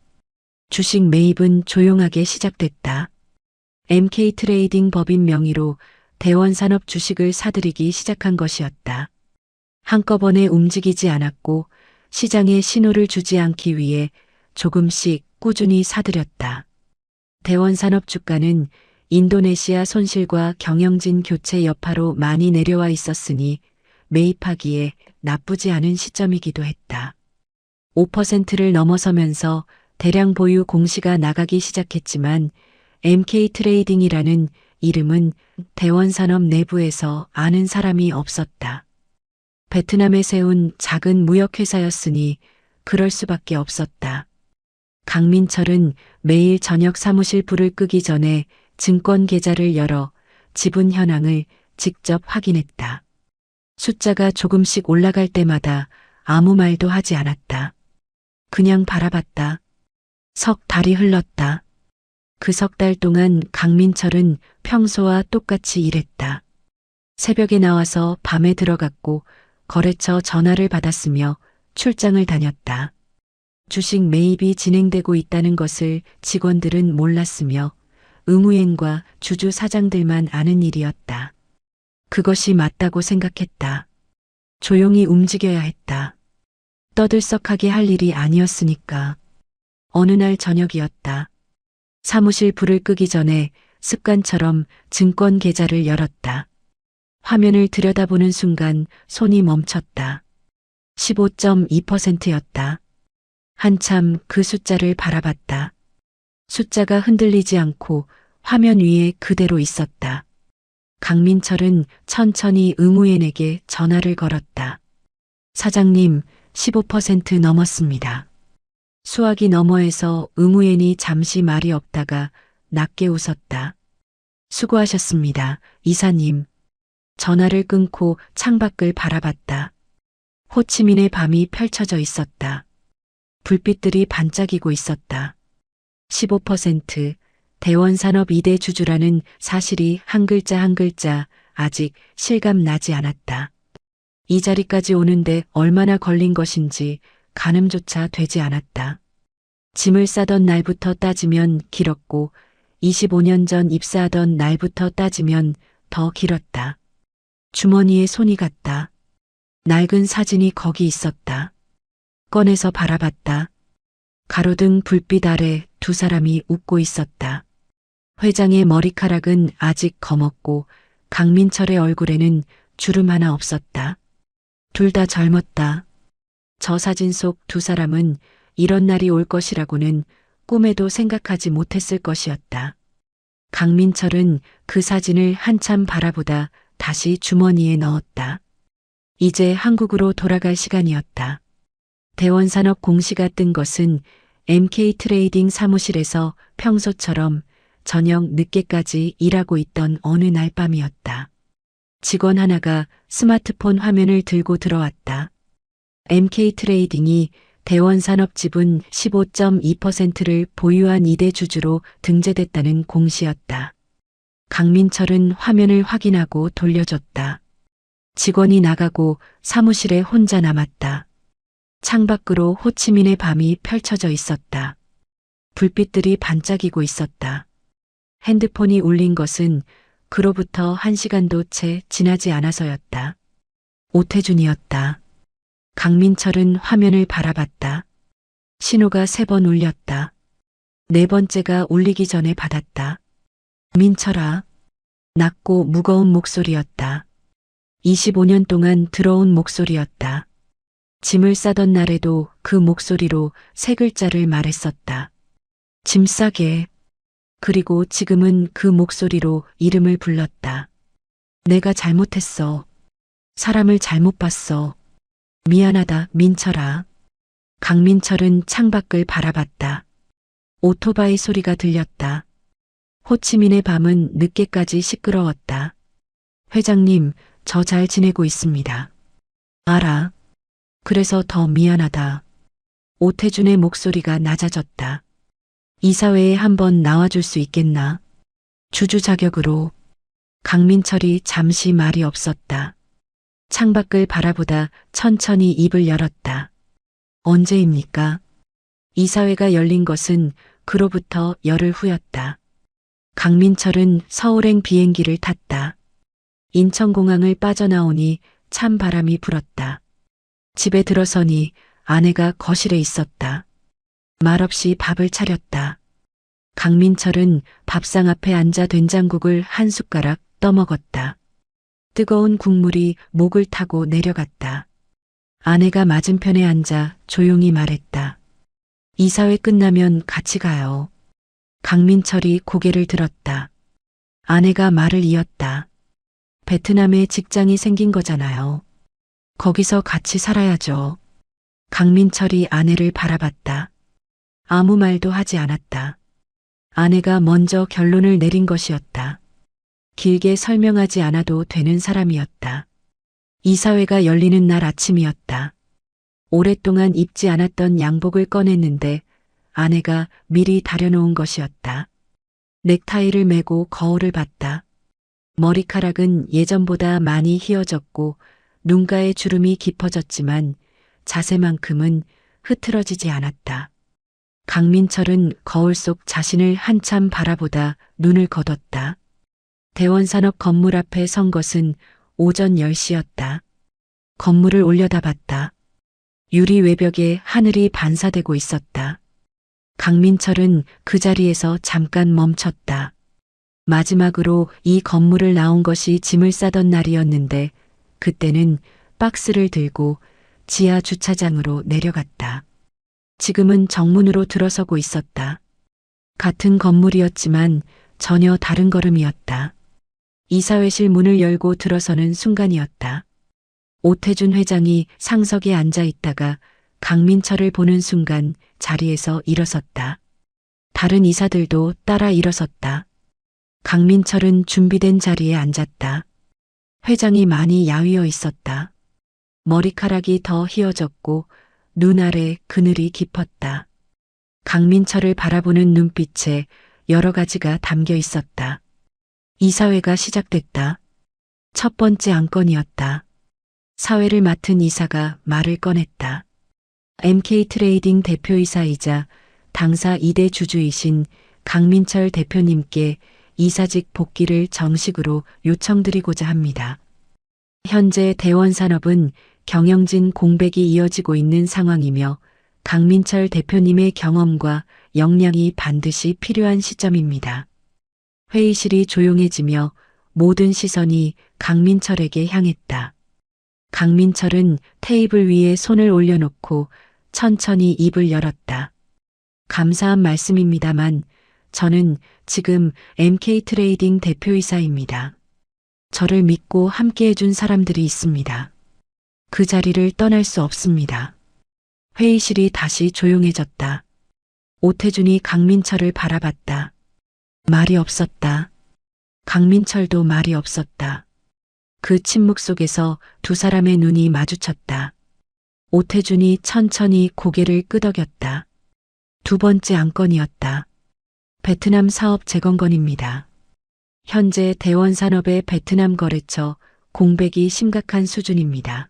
주식 매입은 조용하게 시작됐다. MK트레이딩 법인 명의로 대원산업 주식을 사들이기 시작한 것이었다. 한꺼번에 움직이지 않았고 시장에 신호를 주지 않기 위해 조금씩 꾸준히 사들였다. 대원산업 주가는 인도네시아 손실과 경영진 교체 여파로 많이 내려와 있었으니 매입하기에 나쁘지 않은 시점이기도 했다. 5%를 넘어서면서 대량 보유 공시가 나가기 시작했지만 MK트레이딩이라는 이름은 대원산업 내부에서 아는 사람이 없었다. 베트남에 세운 작은 무역회사였으니 그럴 수밖에 없었다. 강민철은 매일 저녁 사무실 불을 끄기 전에 증권 계좌를 열어 지분 현황을 직접 확인했다. 숫자가 조금씩 올라갈 때마다 아무 말도 하지 않았다. 그냥 바라봤다. 석 달이 흘렀다. 그 석 달 동안 강민철은 평소와 똑같이 일했다. 새벽에 나와서 밤에 들어갔고 거래처 전화를 받았으며 출장을 다녔다. 주식 매입이 진행되고 있다는 것을 직원들은 몰랐으며 의무행과 주주 사장들만 아는 일이었다. 그것이 맞다고 생각했다. 조용히 움직여야 했다. 떠들썩하게 할 일이 아니었으니까. 어느 날 저녁이었다. 사무실 불을 끄기 전에 습관처럼 증권 계좌를 열었다. 화면을 들여다보는 순간 손이 멈췄다. 15.2%였다. 한참 그 숫자를 바라봤다. 숫자가 흔들리지 않고 화면 위에 그대로 있었다. 강민철은 천천히 의무인에게 전화를 걸었다. 사장님, 15% 넘었습니다. 수화기 너머에서 의무인이 잠시 말이 없다가 낮게 웃었다. 수고하셨습니다, 이사님. 전화를 끊고 창밖을 바라봤다. 호치민의 밤이 펼쳐져 있었다. 불빛들이 반짝이고 있었다. 15% 대원산업 2대 주주라는 사실이 한 글자 한 글자 아직 실감 나지 않았다. 이 자리까지 오는데 얼마나 걸린 것인지 가늠조차 되지 않았다. 짐을 싸던 날부터 따지면 길었고 25년 전 입사하던 날부터 따지면 더 길었다. 주머니에 손이 갔다. 낡은 사진이 거기 있었다. 꺼내서 바라봤다. 가로등 불빛 아래 두 사람이 웃고 있었다. 회장의 머리카락은 아직 검었고 강민철의 얼굴에는 주름 하나 없었다. 둘 다 젊었다. 저 사진 속 두 사람은 이런 날이 올 것이라고는 꿈에도 생각하지 못했을 것이었다. 강민철은 그 사진을 한참 바라보다 다시 주머니에 넣었다. 이제 한국으로 돌아갈 시간이었다. 대원산업 공시가 뜬 것은 MK트레이딩 사무실에서 평소처럼 저녁 늦게까지 일하고 있던 어느 날 밤이었다. 직원 하나가 스마트폰 화면을 들고 들어왔다. MK트레이딩이 대원산업 지분 15.2%를 보유한 2대 주주로 등재됐다는 공시였다. 강민철은 화면을 확인하고 돌려줬다. 직원이 나가고 사무실에 혼자 남았다. 창밖으로 호치민의 밤이 펼쳐져 있었다. 불빛들이 반짝이고 있었다. 핸드폰이 울린 것은 그로부터 1시간도 채 지나지 않아서였다. 오태준이었다. 강민철은 화면을 바라봤다. 신호가 3번 울렸다. 4번째가 울리기 전에 받았다. 민철아. 낮고 무거운 목소리였다. 25년 동안 들어온 목소리였다. 짐을 싸던 날에도 그 목소리로 3글자를 말했었다. 짐 싸게. 그리고 지금은 그 목소리로 이름을 불렀다. 내가 잘못했어. 사람을 잘못 봤어. 미안하다, 민철아. 강민철은 창밖을 바라봤다. 오토바이 소리가 들렸다. 호치민의 밤은 늦게까지 시끄러웠다. 회장님, 저 잘 지내고 있습니다. 알아. 그래서 더 미안하다. 오태준의 목소리가 낮아졌다. 이사회에 한번 나와줄 수 있겠나? 주주 자격으로. 강민철이 잠시 말이 없었다. 창밖을 바라보다 천천히 입을 열었다. 언제입니까? 이사회가 열린 것은 그로부터 열흘 후였다. 강민철은 서울행 비행기를 탔다. 인천공항을 빠져나오니 찬 바람이 불었다. 집에 들어서니 아내가 거실에 있었다. 말없이 밥을 차렸다. 강민철은 밥상 앞에 앉아 된장국을 한 숟가락 떠먹었다. 뜨거운 국물이 목을 타고 내려갔다. 아내가 맞은편에 앉아 조용히 말했다. 이사회 끝나면 같이 가요. 강민철이 고개를 들었다. 아내가 말을 이었다. 베트남에 직장이 생긴 거잖아요. 거기서 같이 살아야죠. 강민철이 아내를 바라봤다. 아무 말도 하지 않았다. 아내가 먼저 결론을 내린 것이었다. 길게 설명하지 않아도 되는 사람이었다. 이사회가 열리는 날 아침이었다. 오랫동안 입지 않았던 양복을 꺼냈는데 아내가 미리 다려놓은 것이었다. 넥타이를 매고 거울을 봤다. 머리카락은 예전보다 많이 휘어졌고 눈가에 주름이 깊어졌지만 자세만큼은 흐트러지지 않았다. 강민철은 거울 속 자신을 한참 바라보다 눈을 거뒀다. 대원산업 건물 앞에 선 것은 오전 10시였다. 건물을 올려다봤다. 유리 외벽에 하늘이 반사되고 있었다. 강민철은 그 자리에서 잠깐 멈췄다. 마지막으로 이 건물을 나온 것이 짐을 싸던 날이었는데 그때는 박스를 들고 지하 주차장으로 내려갔다. 지금은 정문으로 들어서고 있었다. 같은 건물이었지만 전혀 다른 걸음이었다. 이사회실 문을 열고 들어서는 순간이었다. 오태준 회장이 상석에 앉아 있다가 강민철을 보는 순간 자리에서 일어섰다. 다른 이사들도 따라 일어섰다. 강민철은 준비된 자리에 앉았다. 회장이 많이 야위어 있었다. 머리카락이 더 휘어졌고 눈 아래 그늘이 깊었다. 강민철을 바라보는 눈빛에 여러 가지가 담겨 있었다. 이사회가 시작됐다. 첫 번째 안건이었다. 사회를 맡은 이사가 말을 꺼냈다. MK트레이딩 대표이사이자 당사 2대 주주이신 강민철 대표님께 이사직 복귀를 정식으로 요청드리고자 합니다. 현재 대원산업은 경영진 공백이 이어지고 있는 상황이며 강민철 대표님의 경험과 역량이 반드시 필요한 시점입니다. 회의실이 조용해지며 모든 시선이 강민철에게 향했다. 강민철은 테이블 위에 손을 올려놓고 천천히 입을 열었다. 감사한 말씀입니다만 저는 지금 MK트레이딩 대표이사입니다. 저를 믿고 함께 해준 사람들이 있습니다. 그 자리를 떠날 수 없습니다. 회의실이 다시 조용해졌다. 오태준이 강민철을 바라봤다. 말이 없었다. 강민철도 말이 없었다. 그 침묵 속에서 두 사람의 눈이 마주쳤다. 오태준이 천천히 고개를 끄덕였다. 두 번째 안건이었다. 베트남 사업 재건건입니다. 현재 대원산업의 베트남 거래처 공백이 심각한 수준입니다.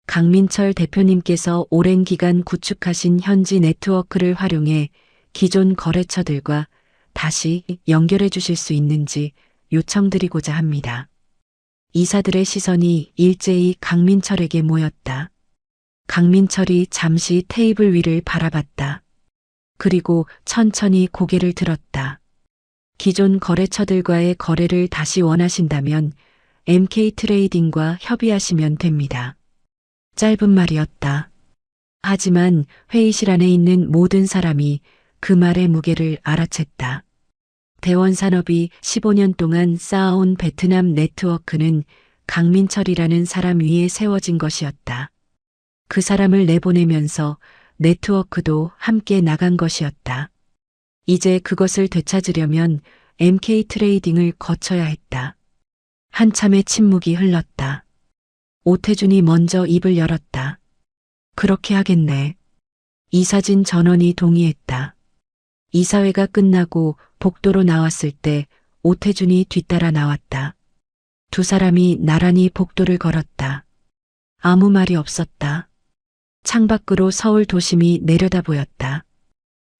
강민철 대표님께서 오랜 기간 구축하신 현지 네트워크를 활용해 기존 거래처들과 다시 연결해 주실 수 있는지 요청드리고자 합니다. 이사들의 시선이 일제히 강민철에게 모였다. 강민철이 잠시 테이블 위를 바라봤다. 그리고 천천히 고개를 들었다. 기존 거래처들과의 거래를 다시 원하신다면 MK트레이딩과 협의하시면 됩니다. 짧은 말이었다. 하지만 회의실 안에 있는 모든 사람이 그 말의 무게를 알아챘다. 대원산업이 15년 동안 쌓아온 베트남 네트워크는 강민철이라는 사람 위에 세워진 것이었다. 그 사람을 내보내면서 네트워크도 함께 나간 것이었다. 이제 그것을 되찾으려면 MK트레이딩을 거쳐야 했다. 한참의 침묵이 흘렀다. 오태준이 먼저 입을 열었다. 그렇게 하겠네. 이사진 전원이 동의했다. 이사회가 끝나고 복도로 나왔을 때 오태준이 뒤따라 나왔다. 두 사람이 나란히 복도를 걸었다. 아무 말이 없었다. 창밖으로 서울 도심이 내려다 보였다.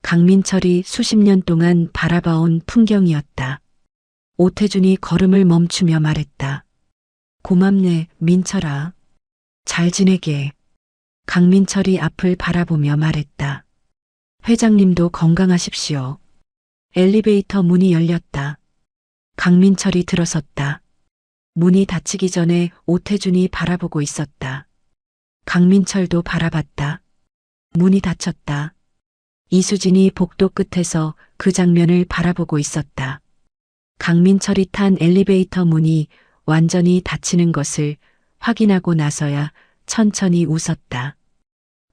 강민철이 수십 년 동안 바라봐온 풍경이었다. 오태준이 걸음을 멈추며 말했다. 고맙네, 민철아. 잘 지내게. 강민철이 앞을 바라보며 말했다. 회장님도 건강하십시오. 엘리베이터 문이 열렸다. 강민철이 들어섰다. 문이 닫히기 전에 오태준이 바라보고 있었다. 강민철도 바라봤다. 문이 닫혔다. 이수진이 복도 끝에서 그 장면을 바라보고 있었다. 강민철이 탄 엘리베이터 문이 완전히 닫히는 것을 확인하고 나서야 천천히 웃었다.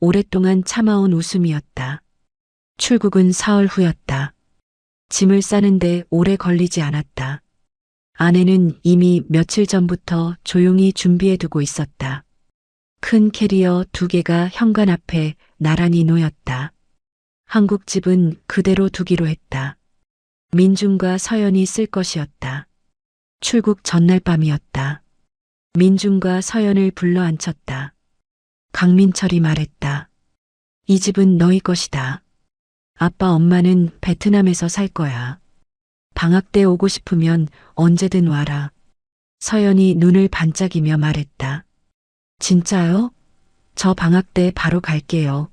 오랫동안 참아온 웃음이었다. 출국은 사흘 후였다. 짐을 싸는데 오래 걸리지 않았다. 아내는 이미 며칠 전부터 조용히 준비해두고 있었다. 큰 캐리어 2개가 현관 앞에 나란히 놓였다. 한국 집은 그대로 두기로 했다. 민준과 서연이 쓸 것이었다. 출국 전날 밤이었다. 민준과 서연을 불러 앉혔다. 강민철이 말했다. 이 집은 너희 것이다. 아빠 엄마는 베트남에서 살 거야. 방학 때 오고 싶으면 언제든 와라. 서연이 눈을 반짝이며 말했다. 진짜요? 저 방학 때 바로 갈게요.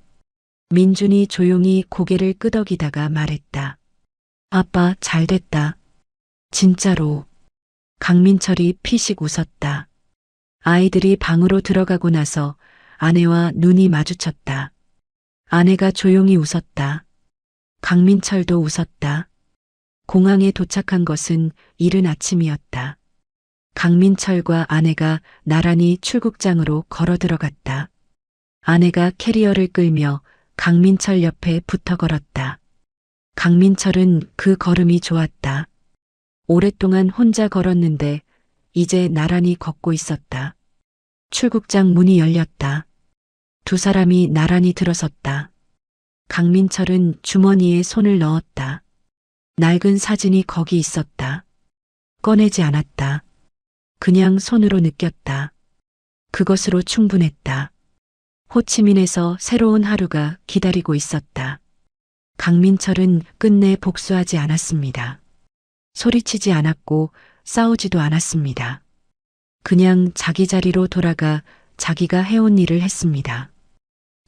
민준이 조용히 고개를 끄덕이다가 말했다. 아빠 잘됐다. 진짜로. 강민철이 피식 웃었다. 아이들이 방으로 들어가고 나서 아내와 눈이 마주쳤다. 아내가 조용히 웃었다. 강민철도 웃었다. 공항에 도착한 것은 이른 아침이었다. 강민철과 아내가 나란히 출국장으로 걸어 들어갔다. 아내가 캐리어를 끌며 강민철 옆에 붙어 걸었다. 강민철은 그 걸음이 좋았다. 오랫동안 혼자 걸었는데 이제 나란히 걷고 있었다. 출국장 문이 열렸다. 2 사람이 나란히 들어섰다. 강민철은 주머니에 손을 넣었다. 낡은 사진이 거기 있었다. 꺼내지 않았다. 그냥 손으로 느꼈다. 그것으로 충분했다. 호치민에서 새로운 하루가 기다리고 있었다. 강민철은 끝내 복수하지 않았습니다. 소리치지 않았고 싸우지도 않았습니다. 그냥 자기 자리로 돌아가 자기가 해온 일을 했습니다.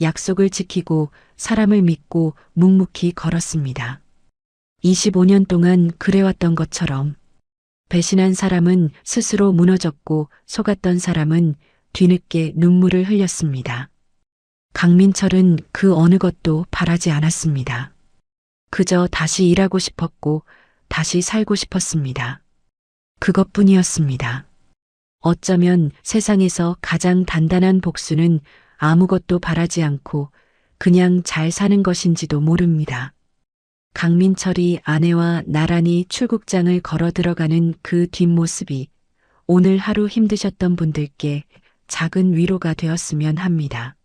약속을 지키고 사람을 믿고 묵묵히 걸었습니다. 25년 동안 그래왔던 것처럼 배신한 사람은 스스로 무너졌고 속았던 사람은 뒤늦게 눈물을 흘렸습니다. 강민철은 그 어느 것도 바라지 않았습니다. 그저 다시 일하고 싶었고 다시 살고 싶었습니다. 그것뿐이었습니다. 어쩌면 세상에서 가장 단단한 복수는 아무것도 바라지 않고 그냥 잘 사는 것인지도 모릅니다. 강민철이 아내와 나란히 출국장을 걸어 들어가는 그 뒷모습이 오늘 하루 힘드셨던 분들께 작은 위로가 되었으면 합니다.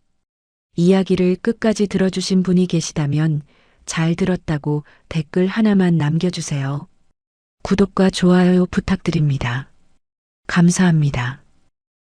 이야기를 끝까지 들어주신 분이 계시다면 잘 들었다고 댓글 하나만 남겨주세요. 구독과 좋아요 부탁드립니다. 감사합니다.